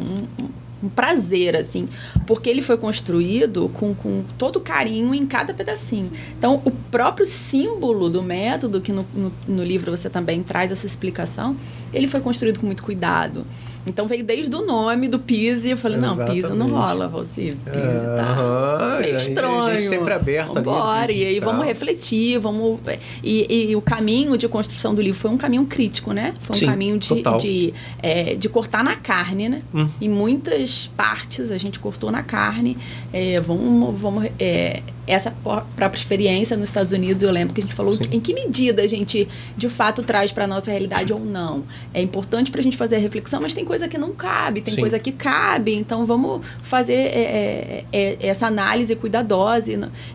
um prazer, assim, porque ele foi construído com todo carinho em cada pedacinho. Então, o próprio símbolo do método, que no livro você também traz essa explicação, ele foi construído com muito cuidado. Então veio desde o nome do PISA, eu falei, não, PISA não rola, você, PISA tá meio estranho. A gente sempre aberto ali. Bora, e aí vamos refletir, vamos... E o caminho de construção do livro foi um caminho crítico, né? Foi um caminho de cortar na carne, né? Em muitas partes a gente cortou na carne. Essa própria experiência nos Estados Unidos, eu lembro que a gente falou em que medida a gente, de fato, traz para a nossa realidade ou não. É importante para a gente fazer a reflexão, mas tem coisa que não cabe, tem coisa que cabe. Então, vamos fazer essa análise cuidadosa.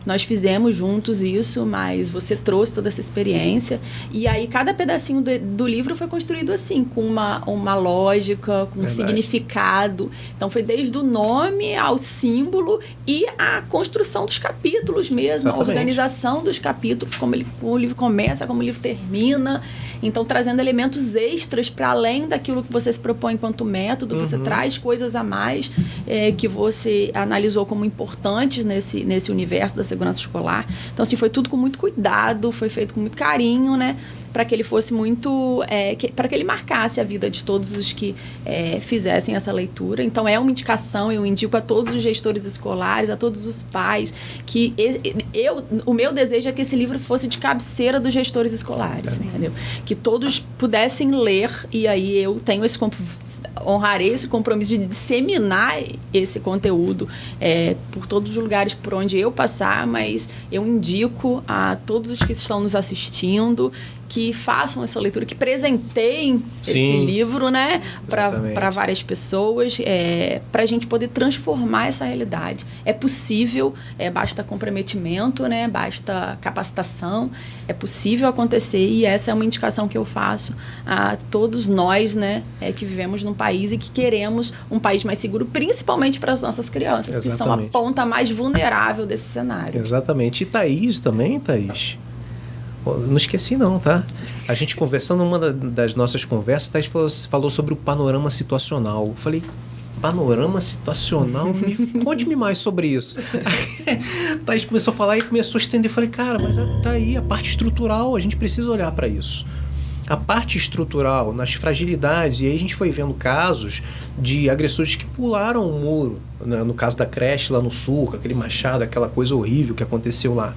Nós fizemos juntos isso, mas você trouxe toda essa experiência. E aí, cada pedacinho do livro foi construído assim, com uma lógica, com um significado. Então, foi desde o nome ao símbolo e a construção dos capítulos mesmo, a organização dos capítulos, como o livro começa, como o livro termina. Então, trazendo elementos extras para além daquilo que você se propõe enquanto método, você traz coisas a mais que você analisou como importantes nesse universo da segurança escolar. Então, assim, foi tudo com muito cuidado, foi feito com muito carinho, né? Para que ele fosse muito... para que ele marcasse a vida de todos os que fizessem essa leitura. Então, é uma indicação, eu indico a todos os gestores escolares, a todos os pais, que o meu desejo é que esse livro fosse de cabeceira dos gestores escolares, entendeu? Que todos pudessem ler, e aí eu tenho honrarei esse compromisso de disseminar esse conteúdo por todos os lugares por onde eu passar, mas eu indico a todos os que estão nos assistindo que façam essa leitura, que presenteiem esse livro, né, para várias pessoas, para a gente poder transformar essa realidade. É possível, basta comprometimento, né, basta capacitação, é possível acontecer, e essa é uma indicação que eu faço a todos nós, né, que vivemos num país e que queremos um país mais seguro, principalmente para as nossas crianças, que são a ponta mais vulnerável desse cenário. Exatamente. E Thaís também, Thaís? Não esqueci não, tá? A gente conversando, numa das nossas conversas, Thaís falou sobre o panorama situacional. Eu falei, panorama situacional? Conte-me mais sobre isso. Thaís começou a falar e começou a estender. Eu falei, cara, mas tá aí a parte estrutural, a gente precisa olhar para isso. A parte estrutural, nas fragilidades, e aí a gente foi vendo casos de agressores que pularam o muro, né? No caso da creche lá no sul, com aquele machado, aquela coisa horrível que aconteceu lá.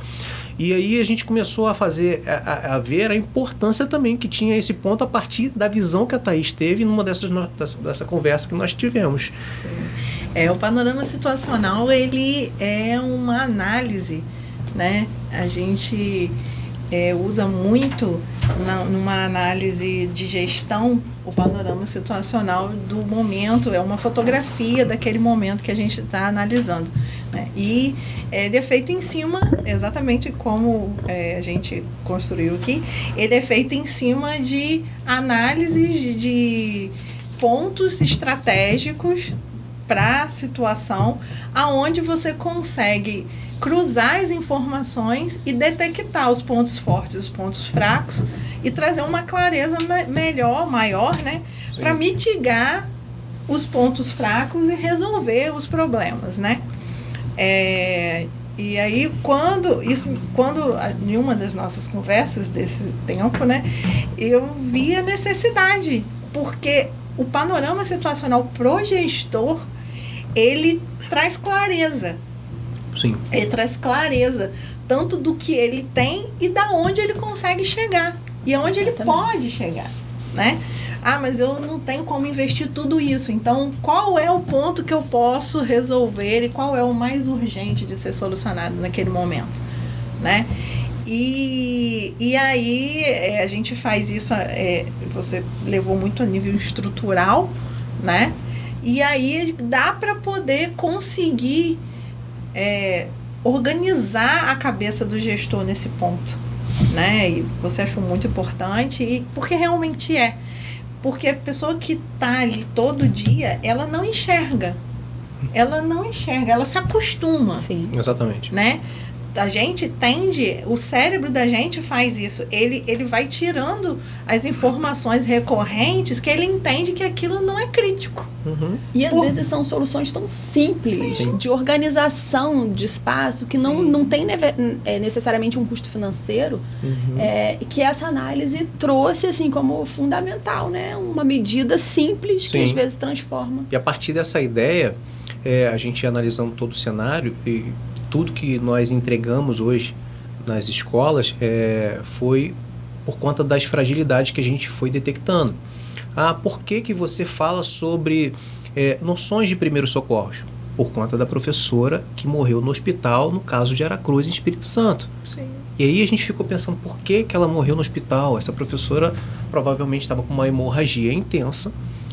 E aí a gente começou a a ver a importância também que tinha esse ponto a partir da visão que a Thaís teve numa dessa conversa que nós tivemos. O panorama situacional, ele é uma análise, né? A gente usa muito numa análise de gestão o panorama situacional do momento, é uma fotografia daquele momento que a gente está analisando, né? E ele é feito em cima, exatamente como a gente construiu aqui, ele é feito em cima de análises de pontos estratégicos para a situação, aonde você consegue cruzar as informações e detectar os pontos fortes e os pontos fracos e trazer uma clareza maior, né, para mitigar os pontos fracos e resolver os problemas, né? E aí, quando em uma das nossas conversas desse tempo, né, eu vi a necessidade, porque o panorama situacional pro gestor, ele traz clareza. Sim. Ele traz clareza, tanto do que ele tem e da onde ele consegue chegar. E aonde ele pode chegar, né? Ah, mas eu não tenho como investir tudo isso. Então, qual é o ponto que eu posso resolver e qual é o mais urgente de ser solucionado naquele momento, né? E aí, a gente faz isso, você levou muito a nível estrutural, né? E aí, dá para poder conseguir organizar a cabeça do gestor nesse ponto, né? E você achou muito importante, porque realmente porque a pessoa que está ali todo dia, ela não enxerga, ela se acostuma. Sim. Exatamente. Né? a gente tende, o cérebro da gente faz isso. Ele vai tirando as informações recorrentes que ele entende que aquilo não é crítico. E às vezes são soluções tão simples, de organização de espaço, que não tem necessariamente um custo financeiro, que essa análise trouxe assim como fundamental, né? Uma medida simples que às vezes transforma. E a partir dessa ideia, a gente analisando todo o cenário e tudo que nós entregamos hoje nas escolas foi por conta das fragilidades que a gente foi detectando. Por que você fala sobre noções de primeiros socorros? Por conta da professora que morreu no hospital, no caso de Aracruz, em Espírito Santo. Sim. E aí a gente ficou pensando por que ela morreu no hospital. Essa professora provavelmente estava com uma hemorragia intensa.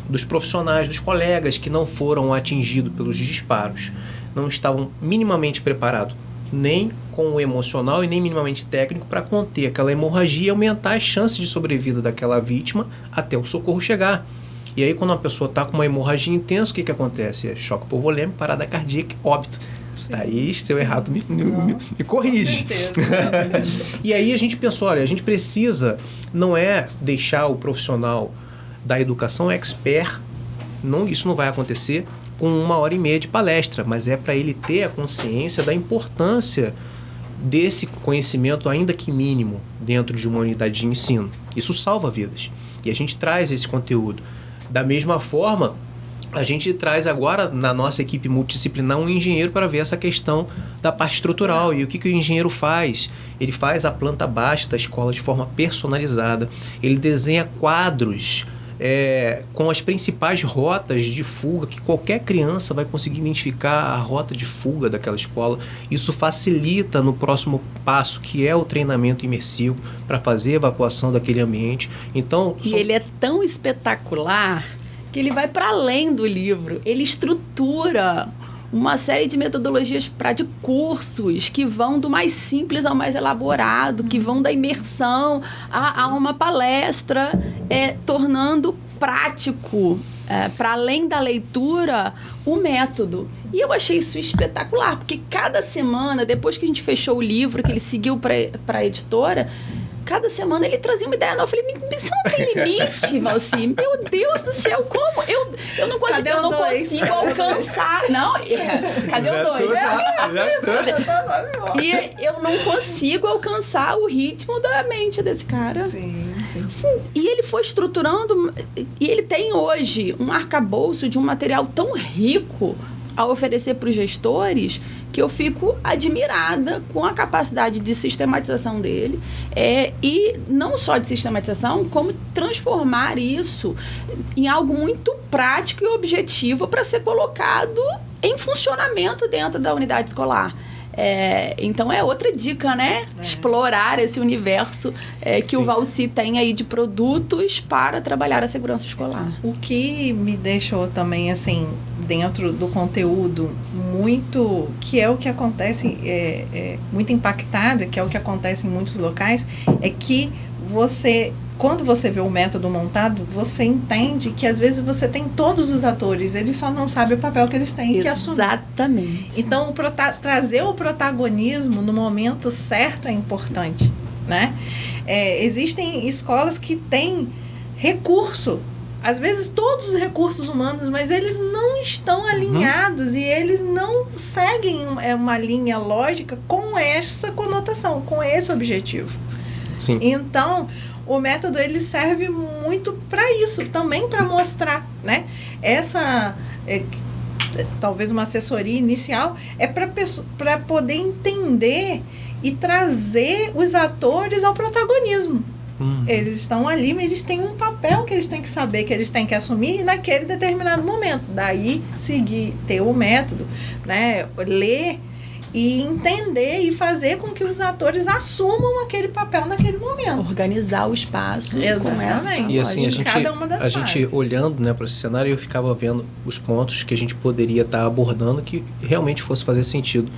Dos profissionais, dos colegas que não foram atingidos pelos disparos, não estavam minimamente preparados, nem com o emocional e nem minimamente técnico, para conter aquela hemorragia e aumentar as chances de sobrevida daquela vítima até o socorro chegar. E aí, quando uma pessoa está com uma hemorragia intensa, o que acontece? Choque hipovolêmico, parada cardíaca, óbito. Daí, se eu errado, me corrige. E aí a gente pensou, olha, a gente precisa, não é deixar o profissional da educação expert, isso não vai acontecer com 1h30 de palestra, mas é para ele ter a consciência da importância desse conhecimento, ainda que mínimo, dentro de uma unidade de ensino. Isso salva vidas. E a gente traz esse conteúdo. Da mesma forma, a gente traz agora na nossa equipe multidisciplinar um engenheiro para ver essa questão da parte estrutural. E o que o engenheiro faz? Ele faz a planta baixa da escola de forma personalizada. Ele desenha quadros com as principais rotas de fuga, que qualquer criança vai conseguir identificar a rota de fuga daquela escola. Isso facilita no próximo passo, que é o treinamento imersivo, para fazer a evacuação daquele ambiente. Então, e ele é tão espetacular que ele vai para além do livro. Ele estrutura uma série de metodologias de cursos que vão do mais simples ao mais elaborado, que vão da imersão a uma palestra, tornando prático, para além da leitura, o método. E eu achei isso espetacular, porque cada semana, depois que a gente fechou o livro, que ele seguiu para a editora, cada semana ele trazia uma ideia nova. Eu falei, você não tem limite, Valci? Meu Deus do céu, como? Eu não consigo alcançar. Não, cadê o 2? E eu não consigo alcançar o ritmo da mente desse cara. Sim. E ele foi estruturando, e ele tem hoje um arcabouço de um material tão rico a oferecer para os gestores, que eu fico admirada com a capacidade de sistematização dele, e não só de sistematização, como transformar isso em algo muito prático e objetivo para ser colocado em funcionamento dentro da unidade escolar. Então é outra dica, né? Explorar esse universo que o Valci tem aí de produtos para trabalhar a segurança escolar. O que me deixou também, assim, dentro do conteúdo muito, que é o que acontece, muito impactado, que é o que acontece em muitos locais, é que quando você vê o método montado, você entende que às vezes você tem todos os atores, eles só não sabem o papel que eles têm que assumir. Exatamente. Então, trazer o protagonismo no momento certo é importante, né? Existem escolas que têm recurso, às vezes todos os recursos humanos, mas eles não estão alinhados e eles não seguem uma linha lógica com essa conotação, com esse objetivo. Sim. Então, o método ele serve muito para isso, também para mostrar, né? Essa, talvez uma assessoria inicial, para poder entender e trazer os atores ao protagonismo. Eles estão ali, mas eles têm um papel que eles têm que saber, que eles têm que assumir naquele determinado momento. Daí, ter o método, né? Ler e entender e fazer com que os atores assumam aquele papel naquele momento. Organizar o espaço. Exatamente. E assim, cada uma das a gente olhando, né, para esse cenário, eu ficava vendo os pontos que a gente poderia estar abordando que realmente fosse fazer sentido.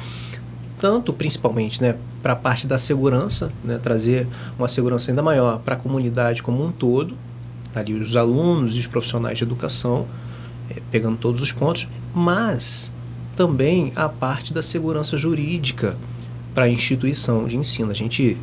Tanto, principalmente, né, para a parte da segurança, né, trazer uma segurança ainda maior para a comunidade como um todo, ali os alunos e os profissionais de educação, pegando todos os pontos, mas também a parte da segurança jurídica, para a instituição de ensino. A gente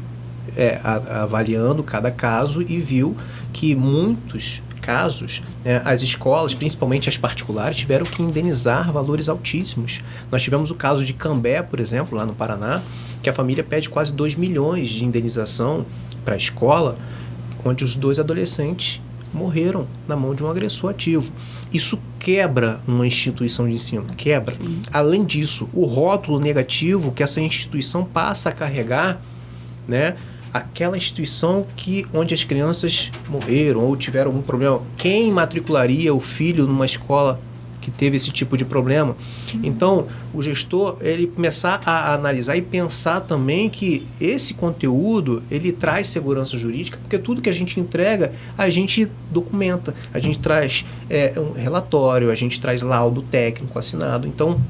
avaliando cada caso e viu que muitos casos, as escolas, principalmente as particulares, tiveram que indenizar valores altíssimos. Nós tivemos o caso de Cambé, por exemplo, lá no Paraná, que a família pede quase 2 milhões de indenização para a escola, onde os 2 adolescentes morreram na mão de um agressor ativo. Isso quebra uma instituição de ensino, quebra. Sim. Além disso, o rótulo negativo que essa instituição passa a carregar, né? Aquela instituição onde as crianças morreram ou tiveram algum problema, quem matricularia o filho numa escola que teve esse tipo de problema? Então, o gestor, ele começar a analisar e pensar também que esse conteúdo, ele traz segurança jurídica, porque tudo que a gente entrega, a gente documenta, a gente traz um relatório, a gente traz laudo técnico assinado. Então,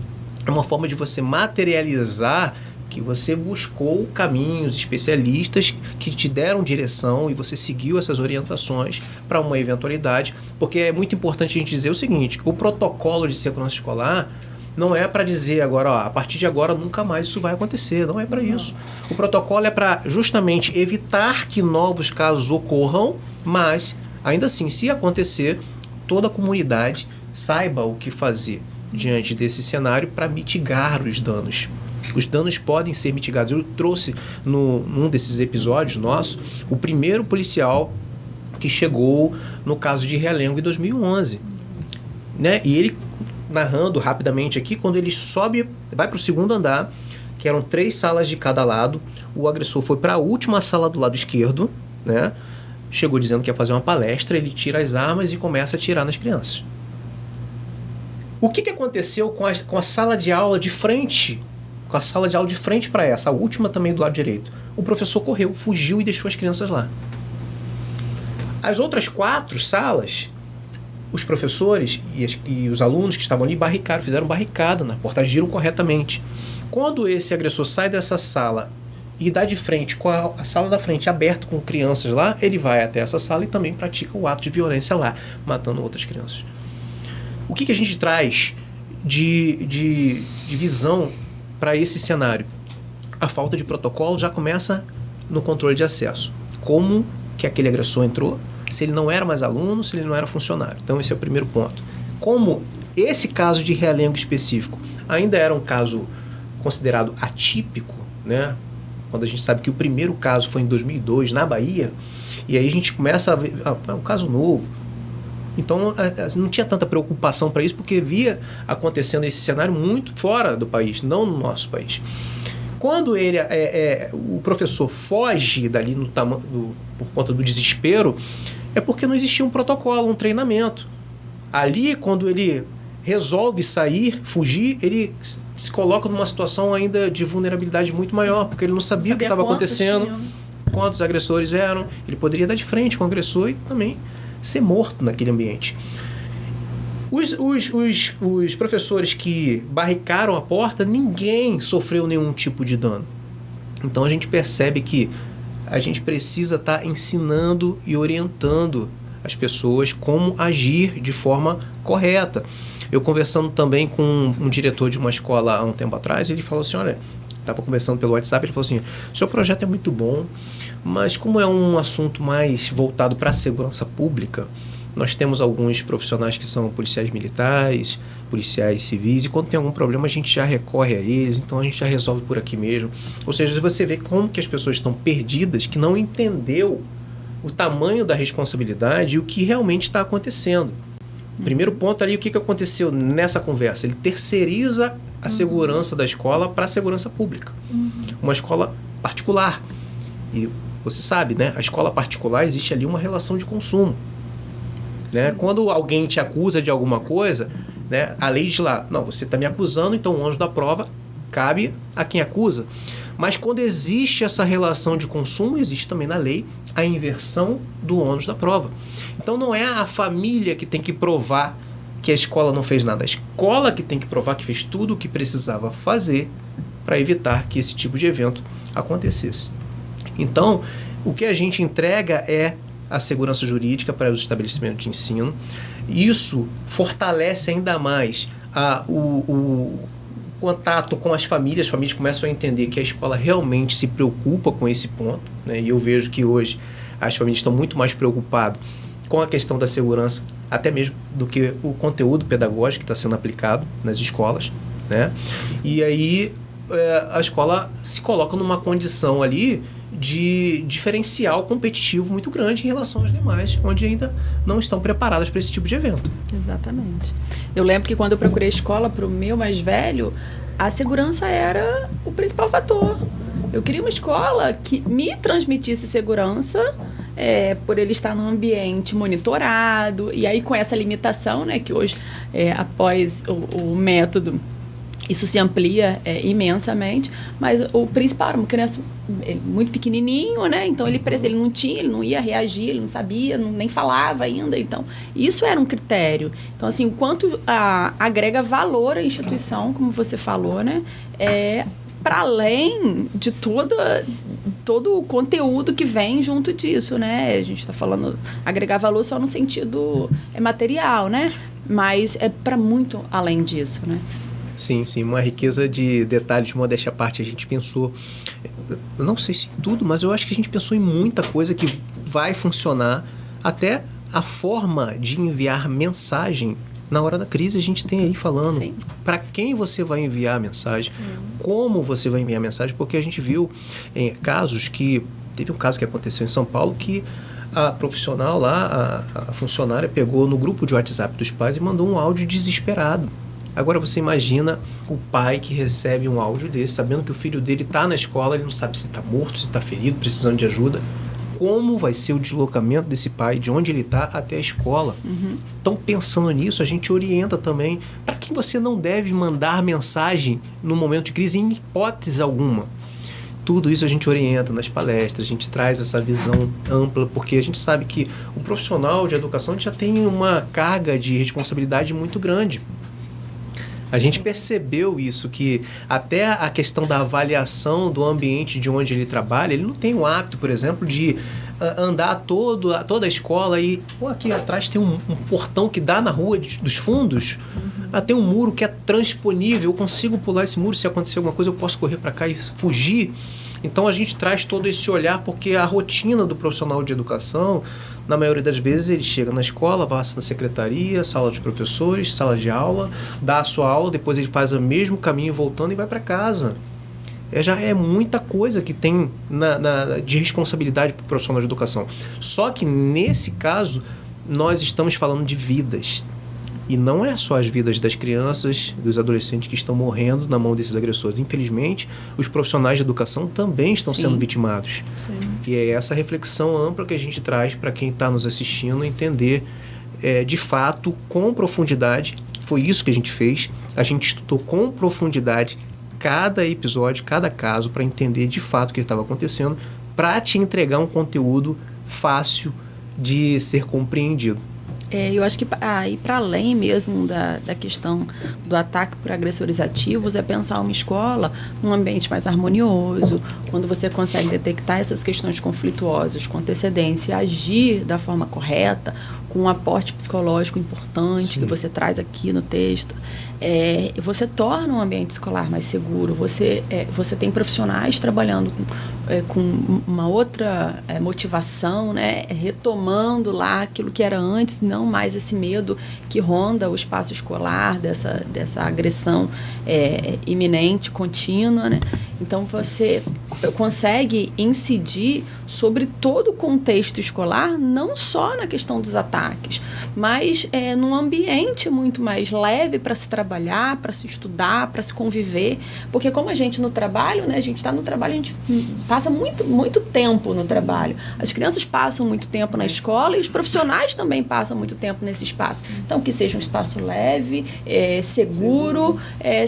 é uma forma de você materializar que você buscou caminhos, especialistas que te deram direção e você seguiu essas orientações para uma eventualidade, porque é muito importante a gente dizer o seguinte: o protocolo de segurança escolar não é para dizer agora, a partir de agora nunca mais isso vai acontecer, não é para isso. O protocolo é para justamente evitar que novos casos ocorram, mas ainda assim, se acontecer, toda a comunidade saiba o que fazer diante desse cenário para mitigar os danos. Os danos podem ser mitigados. Eu trouxe num desses episódios nossos o primeiro policial que chegou no caso de Realengo em 2011. Né? E ele, narrando rapidamente aqui, quando ele vai para o segundo andar, que eram 3 salas de cada lado, o agressor foi para a última sala do lado esquerdo, né? Chegou dizendo que ia fazer uma palestra, ele tira as armas e começa a atirar nas crianças. O que aconteceu com a sala de aula de frente? Com a sala de aula de frente para essa, a última também do lado direito. O professor correu, fugiu e deixou as crianças lá. As outras 4 salas, os professores e os alunos que estavam ali fizeram barricada na porta, agiram corretamente. Quando esse agressor sai dessa sala e dá de frente com a sala da frente aberta com crianças lá, ele vai até essa sala e também pratica o ato de violência lá, matando outras crianças. O que a gente traz de visão para esse cenário? A falta de protocolo já começa no controle de acesso. Como que aquele agressor entrou, se ele não era mais aluno, se ele não era funcionário. Então esse é o primeiro ponto. Como esse caso de Realengo específico ainda era um caso considerado atípico, né? Quando a gente sabe que o primeiro caso foi em 2002 na Bahia, e aí a gente começa a ver, é um caso novo. Então, não tinha tanta preocupação para isso, porque via acontecendo esse cenário muito fora do país, não no nosso país. Quando o professor foge dali por conta do desespero, é porque não existia um protocolo, um treinamento. Ali, quando ele resolve sair, fugir, ele se coloca numa situação ainda de vulnerabilidade muito maior, porque ele não sabia o que estava acontecendo, quantos agressores eram. Ele poderia dar de frente com o agressor e também ser morto naquele ambiente. Os professores que barricaram a porta, ninguém sofreu nenhum tipo de dano. Então a gente percebe que a gente precisa estar ensinando e orientando as pessoas como agir de forma correta. Eu conversando também com um diretor de uma escola há um tempo atrás, ele falou assim, olha, estava conversando pelo WhatsApp, ele falou assim, seu projeto é muito bom, mas como é um assunto mais voltado para a segurança pública, nós temos alguns profissionais que são policiais militares, policiais civis, e quando tem algum problema a gente já recorre a eles, então a gente já resolve por aqui mesmo. Ou seja, você vê como que as pessoas estão perdidas, que não entendeu o tamanho da responsabilidade e o que realmente está acontecendo. Primeiro ponto ali, o que aconteceu nessa conversa? Ele terceiriza a segurança da escola para a segurança pública. Uma escola particular. E você sabe, né? A escola particular, existe ali uma relação de consumo. Né? Quando alguém te acusa de alguma coisa, né? A lei diz lá, não, você está me acusando, então o ônus da prova cabe a quem acusa. Mas quando existe essa relação de consumo, existe também na lei a inversão do ônus da prova. Então não é a família que tem que provar que a escola não fez nada. A escola que tem que provar que fez tudo o que precisava fazer para evitar que esse tipo de evento acontecesse. Então, o que a gente entrega é a segurança jurídica para os estabelecimentos de ensino. Isso fortalece ainda mais contato com as famílias começam a entender que a escola realmente se preocupa com esse ponto, né? E eu vejo que hoje as famílias estão muito mais preocupadas com a questão da segurança, até mesmo do que o conteúdo pedagógico que está sendo aplicado nas escolas, né? E aí a escola se coloca numa condição ali de diferencial competitivo muito grande em relação às demais, onde ainda não estão preparadas para esse tipo de evento. Exatamente. Eu lembro que quando eu procurei escola para o meu mais velho, a segurança era o principal fator. Eu queria uma escola que me transmitisse segurança, por ele estar num ambiente monitorado, e aí com essa limitação, né, que hoje, após o método, isso se amplia imensamente, mas o principal era uma criança muito pequenininho, né? Então ele não ia reagir, ele não sabia, nem falava ainda. Então, isso era um critério. Então, assim, o quanto agrega valor à instituição, como você falou, né? Para além de todo o conteúdo que vem junto disso, né? A gente está falando agregar valor só no sentido material, né? Mas é para muito além disso, né? Sim, uma riqueza de detalhes, modéstia à parte. A gente pensou, eu não sei se em tudo, mas eu acho que a gente pensou em muita coisa que vai funcionar. Até a forma de enviar mensagem na hora da crise, a gente tem aí falando para quem você vai enviar a mensagem, como você vai enviar a mensagem, porque a gente viu casos que... Teve um caso que aconteceu em São Paulo que a profissional lá, a funcionária, pegou no grupo de WhatsApp dos pais e mandou um áudio desesperado. Agora você imagina o pai que recebe um áudio desse, sabendo que o filho dele está na escola, ele não sabe se está morto, se está ferido, precisando de ajuda. Como vai ser o deslocamento desse pai, de onde ele está até a escola? Então, pensando nisso, a gente orienta também para que você não deve mandar mensagem no momento de crise, em hipótese alguma. Tudo isso a gente orienta nas palestras, a gente traz essa visão ampla, porque a gente sabe que o profissional de educação já tem uma carga de responsabilidade muito grande. A gente percebeu isso, que até a questão da avaliação do ambiente de onde ele trabalha, ele não tem o hábito, por exemplo, de andar toda a escola e aqui atrás tem um portão que dá na rua dos fundos, tem um muro que é transponível, eu consigo pular esse muro, se acontecer alguma coisa eu posso correr para cá e fugir. Então a gente traz todo esse olhar, porque a rotina do profissional de educação, na maioria das vezes, ele chega na escola, vai na secretaria, sala de professores, sala de aula, dá a sua aula, depois ele faz o mesmo caminho voltando e vai para casa. Já é muita coisa que tem de responsabilidade para o profissional de educação. Só que, nesse caso, nós estamos falando de vidas. E não é só as vidas das crianças, dos adolescentes que estão morrendo na mão desses agressores. Infelizmente, os profissionais de educação também estão sendo vitimados. E é essa reflexão ampla que a gente traz para quem está nos assistindo entender, de fato, com profundidade. Foi isso que a gente fez. A gente estudou com profundidade cada episódio, cada caso, para entender de fato o que estava acontecendo, para te entregar um conteúdo fácil de ser compreendido. Eu acho que ir para além mesmo da questão do ataque por agressores ativos é pensar uma escola num ambiente mais harmonioso, quando você consegue detectar essas questões conflituosas com antecedência, agir da forma correta, com um aporte psicológico importante que você traz aqui no texto. Você torna um ambiente escolar mais seguro, você tem profissionais trabalhando com uma outra motivação, né? Retomando lá aquilo que era antes, não mais esse medo que ronda o espaço escolar, dessa agressão iminente, contínua, né? Então você consegue incidir sobre todo o contexto escolar, não só na questão dos ataques, mas num ambiente muito mais leve para se trabalhar, para se estudar, para se conviver, porque como a gente no trabalho, né, a gente está no trabalho, a gente passa muito tempo no trabalho. As crianças passam muito tempo na escola e os profissionais também passam muito tempo nesse espaço. Então, que seja um espaço leve, seguro,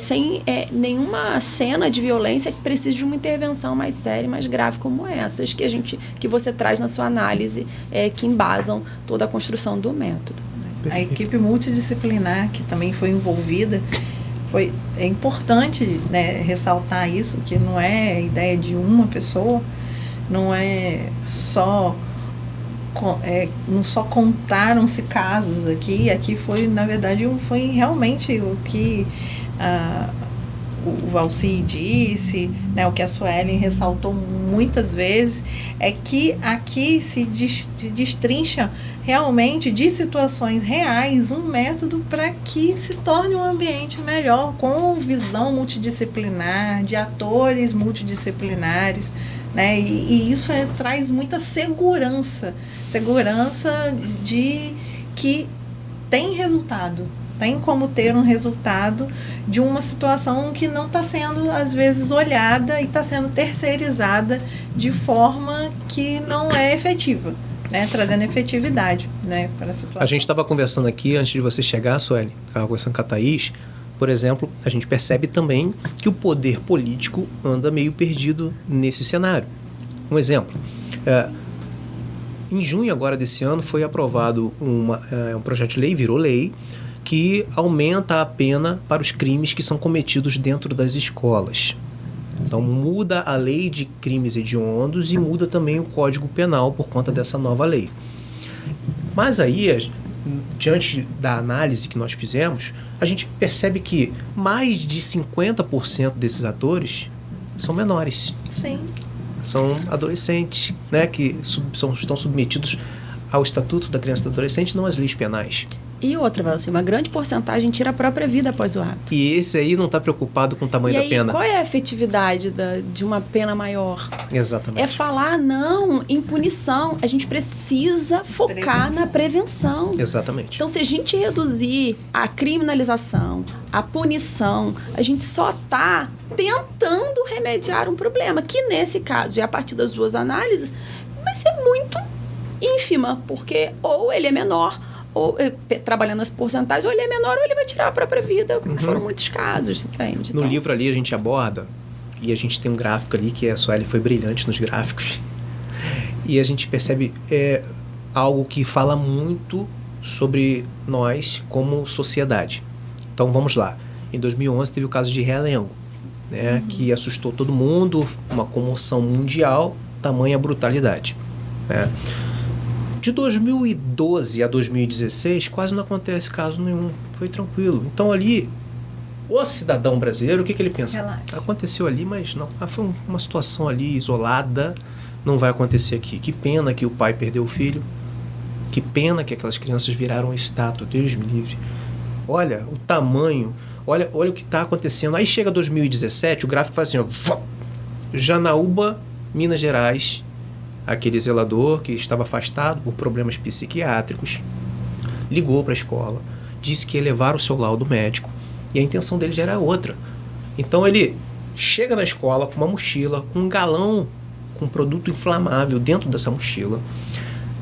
sem nenhuma cena de violência que precise de uma intervenção mais séria e mais grave como essas que você traz na sua análise, que embasam toda a construção do método. A equipe multidisciplinar que também foi envolvida, é importante, né, ressaltar isso, que não é a ideia de uma pessoa, não é só... não só contaram-se casos aqui foi, na verdade, foi realmente o que o Valci disse, né, o que a Suelen ressaltou muitas vezes, é que aqui se destrincha realmente de situações reais um método para que se torne um ambiente melhor, com visão multidisciplinar, de atores multidisciplinares, né? E isso traz muita segurança de que tem resultado, tem como ter um resultado de uma situação que não está sendo, às vezes, olhada e está sendo terceirizada de forma que não é efetiva, né? Trazendo efetividade, né, para a situação. A gente estava conversando aqui, antes de você chegar, Sueli, estava conversando com a Thaís, por exemplo, a gente percebe também que o poder político anda meio perdido nesse cenário. Um exemplo, em junho agora desse ano foi aprovado um projeto de lei, virou lei, que aumenta a pena para os crimes que são cometidos dentro das escolas. Então muda a lei de crimes hediondos e muda também o Código Penal por conta dessa nova lei. Mas aí, diante da análise que nós fizemos, a gente percebe que mais de 50% desses atores são menores. Sim. São adolescentes, né, que estão submetidos ao Estatuto da Criança e do Adolescente, não às leis penais. E outra, assim, uma grande porcentagem tira a própria vida após o ato. E esse aí não está preocupado com o tamanho da pena. Qual é a efetividade de uma pena maior? Exatamente. É falar não em punição. A gente precisa focar na prevenção. Exatamente. Então, se a gente reduzir a criminalização, a punição, a gente só está tentando remediar um problema, que nesse caso, e a partir das duas análises, vai ser muito ínfima, porque ou ele é menor, ou trabalhando as porcentagens, ou ele é menor ou ele vai tirar a própria vida, como foram muitos casos, entende? No livro ali a gente aborda, e a gente tem um gráfico ali, que a Sueli foi brilhante nos gráficos, e a gente percebe algo que fala muito sobre nós como sociedade. Então vamos lá, em 2011 teve o caso de Realengo, né, que assustou todo mundo, uma comoção mundial, tamanha brutalidade, né? De 2012 a 2016, quase não acontece caso nenhum. Foi tranquilo. Então, ali, o cidadão brasileiro, o que ele pensa? Relaxa. Aconteceu ali, mas não. Foi uma situação ali isolada, não vai acontecer aqui. Que pena que o pai perdeu o filho. Que pena que aquelas crianças viraram estátua. Deus me livre. Olha o tamanho. Olha o que está acontecendo. Aí chega 2017, o gráfico faz assim, ó. Janaúba, Minas Gerais. Aquele zelador que estava afastado por problemas psiquiátricos ligou para a escola, disse que ia levar o seu laudo médico e a intenção dele já era outra. Então ele chega na escola com uma mochila, com um galão com produto inflamável dentro dessa mochila,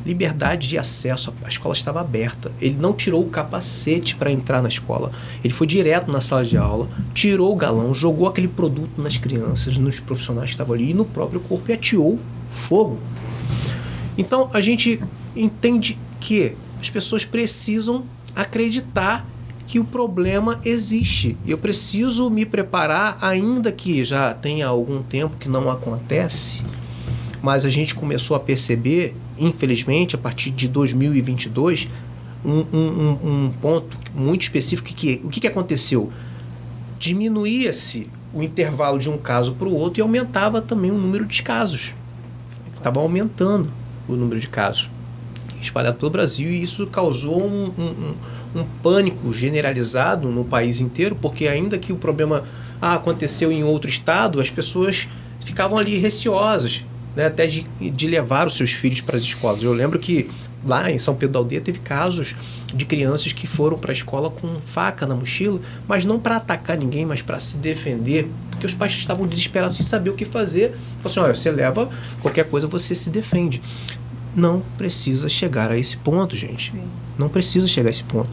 liberdade de acesso, a escola estava aberta. Ele não tirou o capacete para entrar na escola, ele foi direto na sala de aula, tirou o galão, jogou aquele produto nas crianças, nos profissionais que estavam ali e no próprio corpo e ateou fogo. Então a gente entende que as pessoas precisam acreditar que o problema existe. Eu preciso me preparar, ainda que já tenha algum tempo que não acontece, mas a gente começou a perceber, infelizmente, a partir de 2022, um ponto muito específico que o que aconteceu? Diminuía-se o intervalo de um caso para o outro e aumentava também o número de casos. Estava aumentando o número de casos espalhado pelo Brasil e isso causou um pânico generalizado no país inteiro, porque ainda que o problema aconteceu em outro estado, as pessoas ficavam ali receosas, né, até de levar os seus filhos para as escolas. Eu lembro que lá em São Pedro da Aldeia teve casos de crianças que foram para a escola com faca na mochila, mas não para atacar ninguém, mas para se defender, porque os pais estavam desesperados sem saber o que fazer. Falaram assim, olha, você leva qualquer coisa, você se defende. Não precisa chegar a esse ponto, gente. Sim. Não precisa chegar a esse ponto.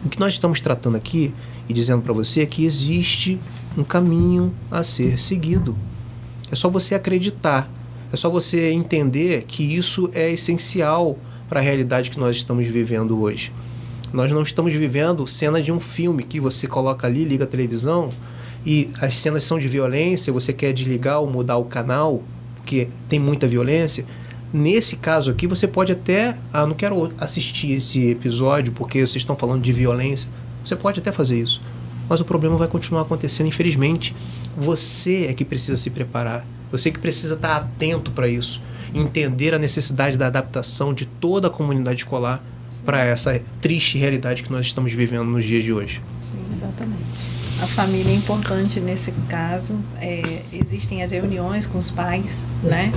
O que nós estamos tratando aqui e dizendo para você é que existe um caminho a ser seguido. É só você acreditar. É só você entender que isso é essencial para a realidade que nós estamos vivendo hoje. Nós não estamos vivendo cena de um filme que você coloca ali, liga a televisão e as cenas são de violência, você quer desligar ou mudar o canal porque tem muita violência. Nesse caso aqui você pode até, não quero assistir esse episódio porque vocês estão falando de violência. Você pode até fazer isso. mas o problema vai continuar acontecendo, infelizmente. Você é que precisa se preparar, você que precisa estar atento para isso, entender a necessidade da adaptação de toda a comunidade escolar para essa triste realidade que nós estamos vivendo nos dias de hoje. Sim, exatamente. A família é importante nesse caso. Existem as reuniões com os pais, né?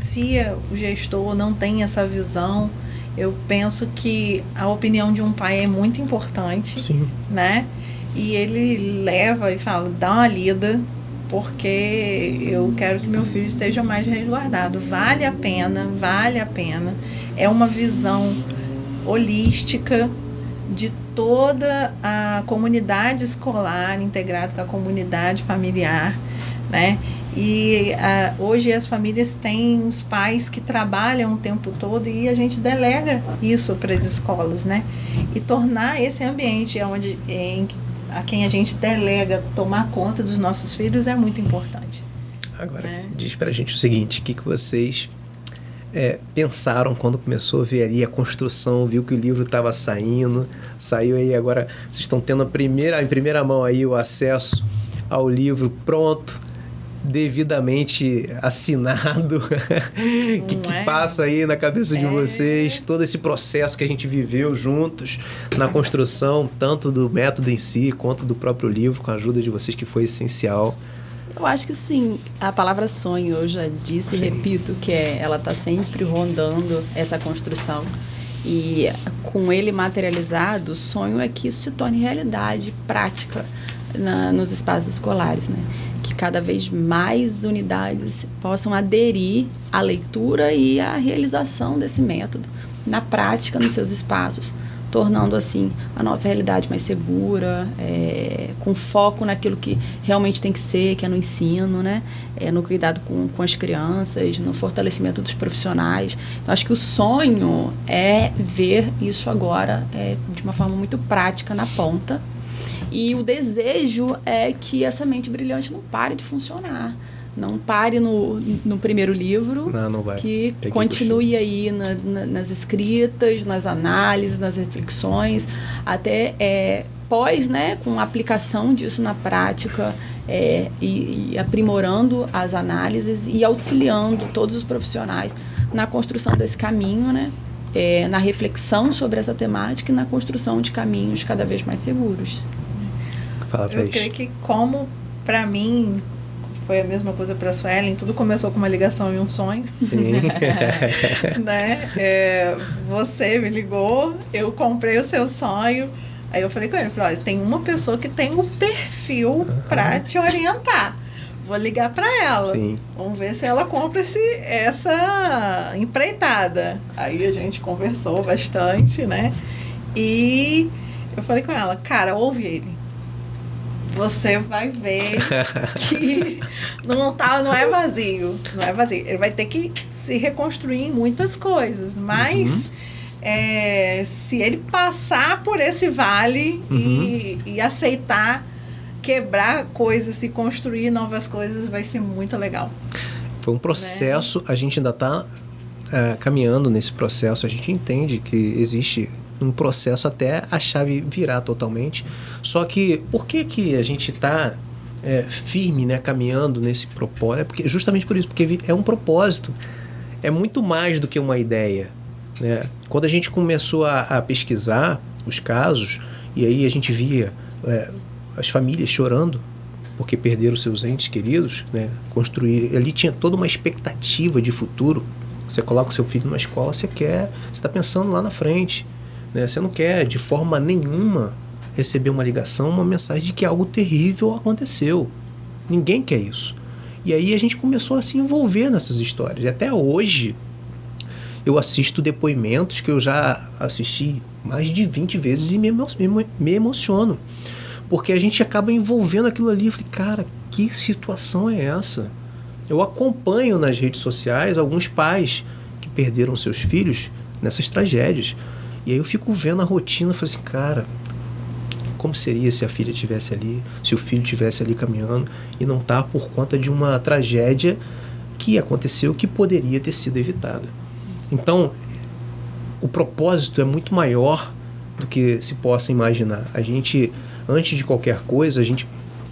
Se o gestor não tem essa visão, eu penso que a opinião de um pai é muito importante. Sim. Né? E ele leva e fala, dá uma lida, porque eu quero que meu filho esteja mais resguardado. Vale a pena, vale a pena. É uma visão holística de toda a comunidade escolar, integrado com a comunidade familiar, né? E hoje as famílias têm os pais que trabalham o tempo todo e a gente delega isso para as escolas, né? E tornar esse ambiente a quem a gente delega tomar conta dos nossos filhos é muito importante. Agora, diz pra gente o seguinte, o que vocês pensaram quando começou a ver ali a construção, viu que o livro estava saiu aí agora, vocês estão tendo em primeira mão aí o acesso ao livro pronto, devidamente assinado. que passa aí na cabeça de vocês, todo esse processo que a gente viveu juntos na construção, tanto do método em si, quanto do próprio livro, com a ajuda de vocês, que foi essencial. Eu acho que sim, a palavra sonho, eu já disse e repito, que ela está sempre rondando essa construção. E com ele materializado, o sonho é que isso se torne realidade prática nos espaços escolares, né? Que cada vez mais unidades possam aderir à leitura e à realização desse método na prática nos seus espaços, tornando assim a nossa realidade mais segura, com foco naquilo que realmente tem que ser, que é no ensino, né? No cuidado com as crianças, no fortalecimento dos profissionais. Então, acho que o sonho é ver isso agora de uma forma muito prática na ponta. E o desejo é que essa mente brilhante não pare de funcionar. Não pare no primeiro livro, não vai. Que continue aí nas escritas, nas análises, nas reflexões, até pós, né, com a aplicação disso na prática, e aprimorando as análises e auxiliando todos os profissionais na construção desse caminho, né, na reflexão sobre essa temática e na construção de caminhos cada vez mais seguros. Eu creio que, como para mim foi a mesma coisa para a Suelen, tudo começou com uma ligação e um sonho. Sim. Né? Você me ligou, eu comprei o seu sonho, aí eu falei com ele, olha, tem uma pessoa que tem o perfil para te orientar. Vou ligar para ela. Sim. Vamos ver se ela compra essa empreitada. Aí a gente conversou bastante, né? E eu falei com ela, cara, ouve ele. Você vai ver que não é vazio. Não é vazio. Ele vai ter que se reconstruir em muitas coisas. Mas se ele passar por esse vale e aceitar quebrar coisas e construir novas coisas, vai ser muito legal. Foi um processo, né? A gente ainda está caminhando nesse processo. A gente entende que existe um processo até a chave virar totalmente. Só que por que a gente está firme, né, caminhando nesse propósito? Justamente por isso, porque é um propósito. É muito mais do que uma ideia, né? Quando a gente começou a pesquisar os casos, e aí a gente via as famílias chorando porque perderam seus entes queridos, né? Ali tinha toda uma expectativa de futuro. Você coloca o seu filho numa escola, você está pensando lá na frente. Né? Você não quer, de forma nenhuma, receber uma ligação, uma mensagem de que algo terrível aconteceu. Ninguém quer isso. E aí a gente começou a se envolver nessas histórias. E até hoje, eu assisto depoimentos que eu já assisti mais de 20 vezes e me emociono. Porque a gente acaba envolvendo aquilo ali. Eu falei, cara, que situação é essa? Eu acompanho nas redes sociais alguns pais que perderam seus filhos nessas tragédias. E aí eu fico vendo a rotina e falo assim, cara, como seria se a filha estivesse ali, se o filho estivesse ali caminhando e não tá por conta de uma tragédia que aconteceu, que poderia ter sido evitada. Então, o propósito é muito maior do que se possa imaginar. A gente, antes de qualquer coisa, a gente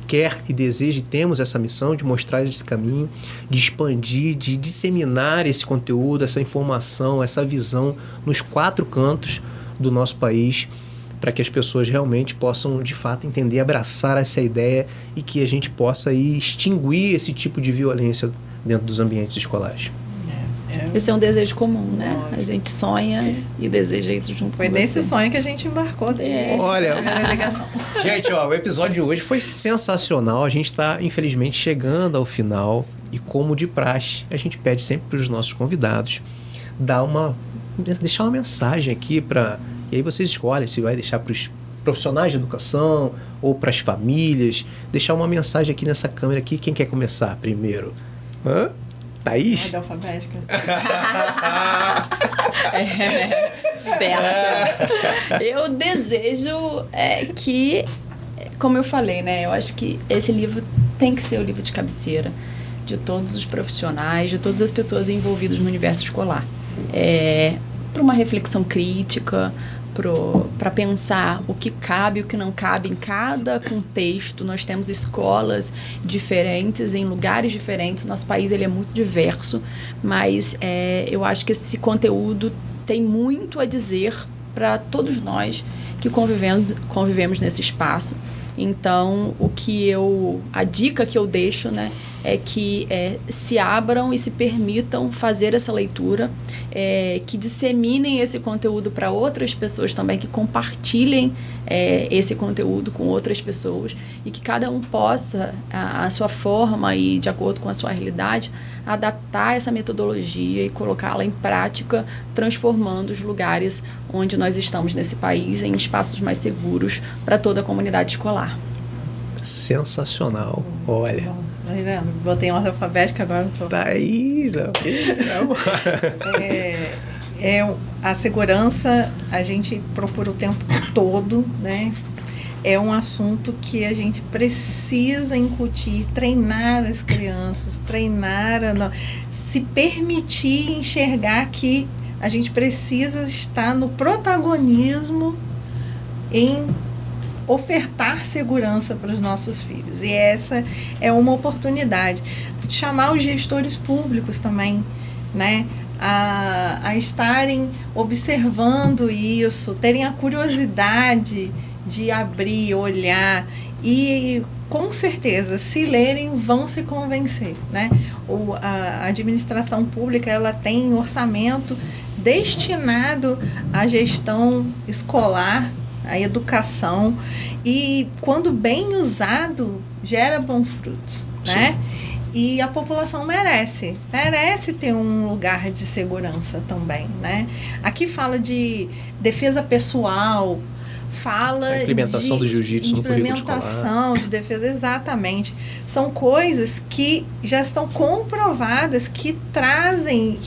quer e deseja e temos essa missão de mostrar esse caminho, de expandir, de disseminar esse conteúdo, essa informação, essa visão nos 4 cantos do nosso país, para que as pessoas realmente possam, de fato, entender, abraçar essa ideia e que a gente possa aí extinguir esse tipo de violência dentro dos ambientes escolares. Esse é um desejo comum, né? A gente sonha e deseja isso junto com você. Foi nesse sonho que a gente embarcou. Olha, na delegação. Gente, o episódio de hoje foi sensacional. A gente está, infelizmente, chegando ao final. E como de praxe, a gente pede sempre para os nossos convidados deixar uma mensagem aqui para... E aí vocês escolhem se vai deixar para os profissionais de educação ou para as famílias. Deixar uma mensagem aqui nessa câmera aqui. Quem quer começar primeiro? Thaís? É alfabética. Esperta. Eu desejo que, como eu falei, né? Eu acho que esse livro tem que ser o livro de cabeceira de todos os profissionais, de todas as pessoas envolvidas no universo escolar. Para uma reflexão crítica, para pensar o que cabe e o que não cabe em cada contexto. Nós temos escolas diferentes, em lugares diferentes. Nosso país ele é muito diverso, mas eu acho que esse conteúdo tem muito a dizer para todos nós que convivemos nesse espaço. Então, a dica que eu deixo, né, é que se abram e se permitam fazer essa leitura, que disseminem esse conteúdo para outras pessoas também, que compartilhem esse conteúdo com outras pessoas e que cada um possa, a sua forma e de acordo com a sua realidade, adaptar essa metodologia e colocá-la em prática, transformando os lugares onde nós estamos nesse país em espaços mais seguros para toda a comunidade escolar. Sensacional. Olha. Botei em ordem alfabética agora. Thaís, a segurança a gente procura o tempo todo, né? É um assunto que a gente precisa incutir, treinar as crianças, se permitir enxergar que a gente precisa estar no protagonismo em ofertar segurança para os nossos filhos. E essa é uma oportunidade de chamar os gestores públicos também, né, a estarem observando isso, terem a curiosidade de abrir, olhar e, com certeza, se lerem, vão se convencer, né? A administração pública, ela tem orçamento destinado à gestão escolar, à educação, e quando bem usado, gera bons frutos, né? E a população merece ter um lugar de segurança também, né? Aqui fala de defesa pessoal, fala a implementação do jiu-jitsu no currículo escolar. Implementação de defesa, exatamente. São coisas que já estão comprovadas, que trazem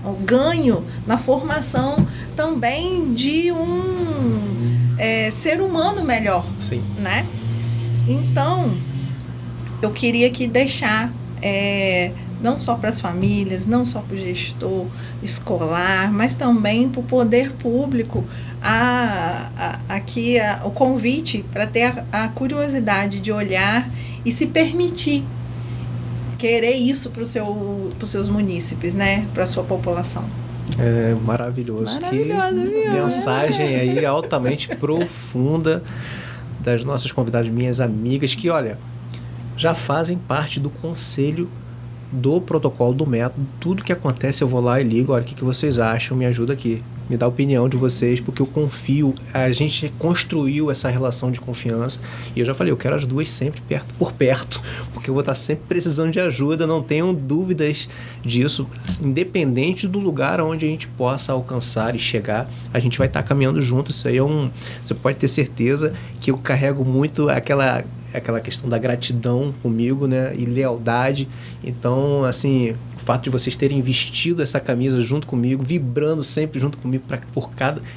o ganho na formação também de um ser humano melhor. Sim. Né? Então, eu queria aqui deixar, não só para as famílias, não só para o gestor escolar, mas também para o poder público, aqui o convite para ter a curiosidade de olhar e se permitir querer isso para os seus munícipes, né? Para a sua população. Maravilhoso. Que mensagem aí altamente profunda das nossas convidadas, minhas amigas, que, olha, já fazem parte do conselho do protocolo, do método. Tudo que acontece eu vou lá e ligo, olha, o que vocês acham, me ajuda aqui, me dá a opinião de vocês, porque eu confio, a gente construiu essa relação de confiança, e eu já falei, eu quero as duas sempre por perto, porque eu vou estar sempre precisando de ajuda, não tenham dúvidas disso, independente do lugar onde a gente possa alcançar e chegar, a gente vai estar caminhando junto. Isso aí você pode ter certeza que eu carrego muito aquela questão da gratidão comigo, né, e lealdade. Então, assim, o fato de vocês terem vestido essa camisa junto comigo, vibrando sempre junto comigo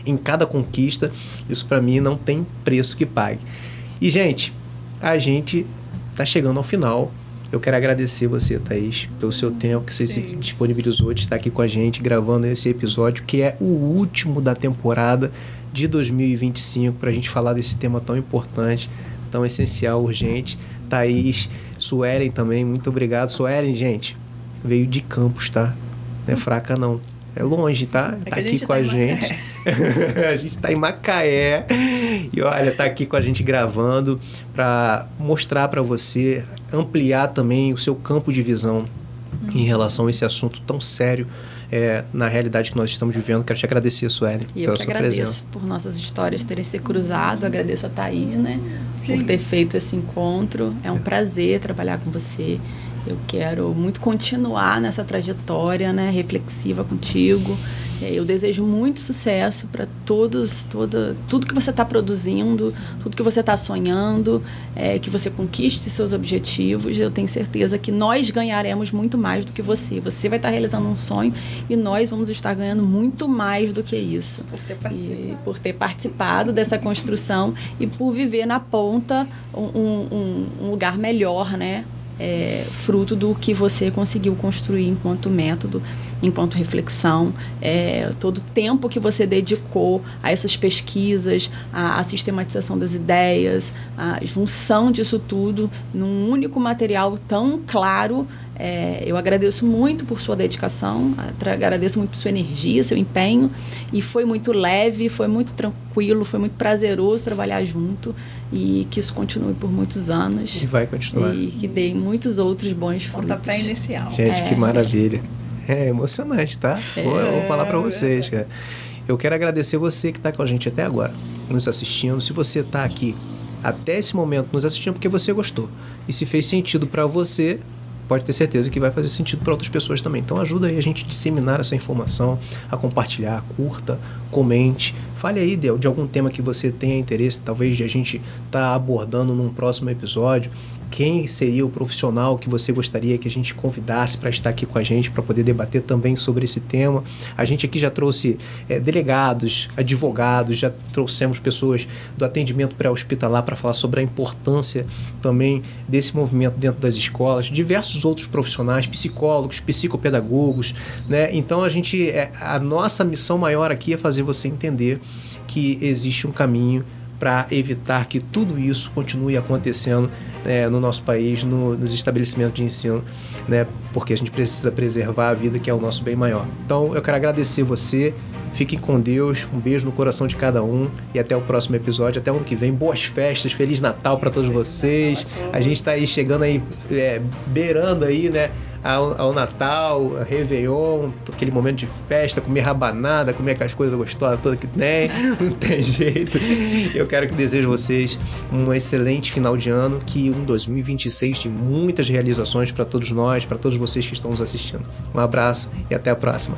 em cada conquista, isso para mim não tem preço que pague. E, gente, a gente está chegando ao final. Eu quero agradecer você, Thaís, pelo seu tempo que você se disponibilizou de estar aqui com a gente, gravando esse episódio, que é o último da temporada de 2025 para a gente falar desse tema tão importante, tão essencial, urgente. Thaís, Suelen também, muito obrigado. Suelen, gente, veio de Campos, tá? Não é fraca, não. É longe, tá? Tá aqui com a gente. A gente tá em Macaé. E olha, tá aqui com a gente gravando para mostrar para você, ampliar também o seu campo de visão em relação a esse assunto tão sério na realidade que nós estamos vivendo. Quero te agradecer, Sueli, pela sua presença. E eu que agradeço por nossas histórias terem se cruzado. Agradeço a Thaís, né? Por ter feito esse encontro. É um prazer trabalhar com você. Eu quero muito continuar nessa trajetória, né, reflexiva contigo. Eu desejo muito sucesso para tudo que você está produzindo, tudo que você está sonhando, que você conquiste seus objetivos. Eu tenho certeza que nós ganharemos muito mais do que você. Você vai estar realizando um sonho e nós vamos estar ganhando muito mais do que isso. Por ter participado dessa construção e por viver na ponta um lugar melhor, né? Fruto do que você conseguiu construir enquanto método, enquanto reflexão, todo o tempo que você dedicou a essas pesquisas, a sistematização das ideias, a junção disso tudo num único material tão claro. Eu agradeço muito por sua dedicação, agradeço muito por sua energia, seu empenho, e foi muito leve, foi muito tranquilo, foi muito prazeroso trabalhar junto, e que isso continue por muitos anos. E vai continuar. E que dê muitos outros bons frutos. Pontapé inicial. Gente, que maravilha. É emocionante, tá? Vou falar para vocês, cara. Eu quero agradecer você que está com a gente até agora, nos assistindo. Se você está aqui até esse momento nos assistindo porque você gostou, e se fez sentido para você, pode ter certeza que vai fazer sentido para outras pessoas também. Então ajuda aí a gente a disseminar essa informação, a compartilhar, curta, comente. Fale aí de algum tema que você tenha interesse, talvez de a gente estar abordando num próximo episódio. Quem seria o profissional que você gostaria que a gente convidasse para estar aqui com a gente, para poder debater também sobre esse tema? A gente aqui já trouxe delegados, advogados, já trouxemos pessoas do atendimento pré-hospitalar para falar sobre a importância também desse movimento dentro das escolas, diversos outros profissionais, psicólogos, psicopedagogos, né? Então a nossa missão maior aqui é fazer você entender que existe um caminho para evitar que tudo isso continue acontecendo no nosso país, nos estabelecimentos de ensino, né? Porque a gente precisa preservar a vida, que é o nosso bem maior. Então, eu quero agradecer você, fiquem com Deus, um beijo no coração de cada um e até o próximo episódio, até o ano que vem. Boas festas, Feliz Natal para todos vocês. A gente está aí chegando aí, beirando aí, né? Ao Natal, Réveillon, aquele momento de festa, comer rabanada, comer aquelas coisas gostosas todas que tem, não tem jeito. Eu quero que desejo a vocês um excelente final de ano, que um 2026 de muitas realizações para todos nós, para todos vocês que estão nos assistindo. Um abraço e até a próxima.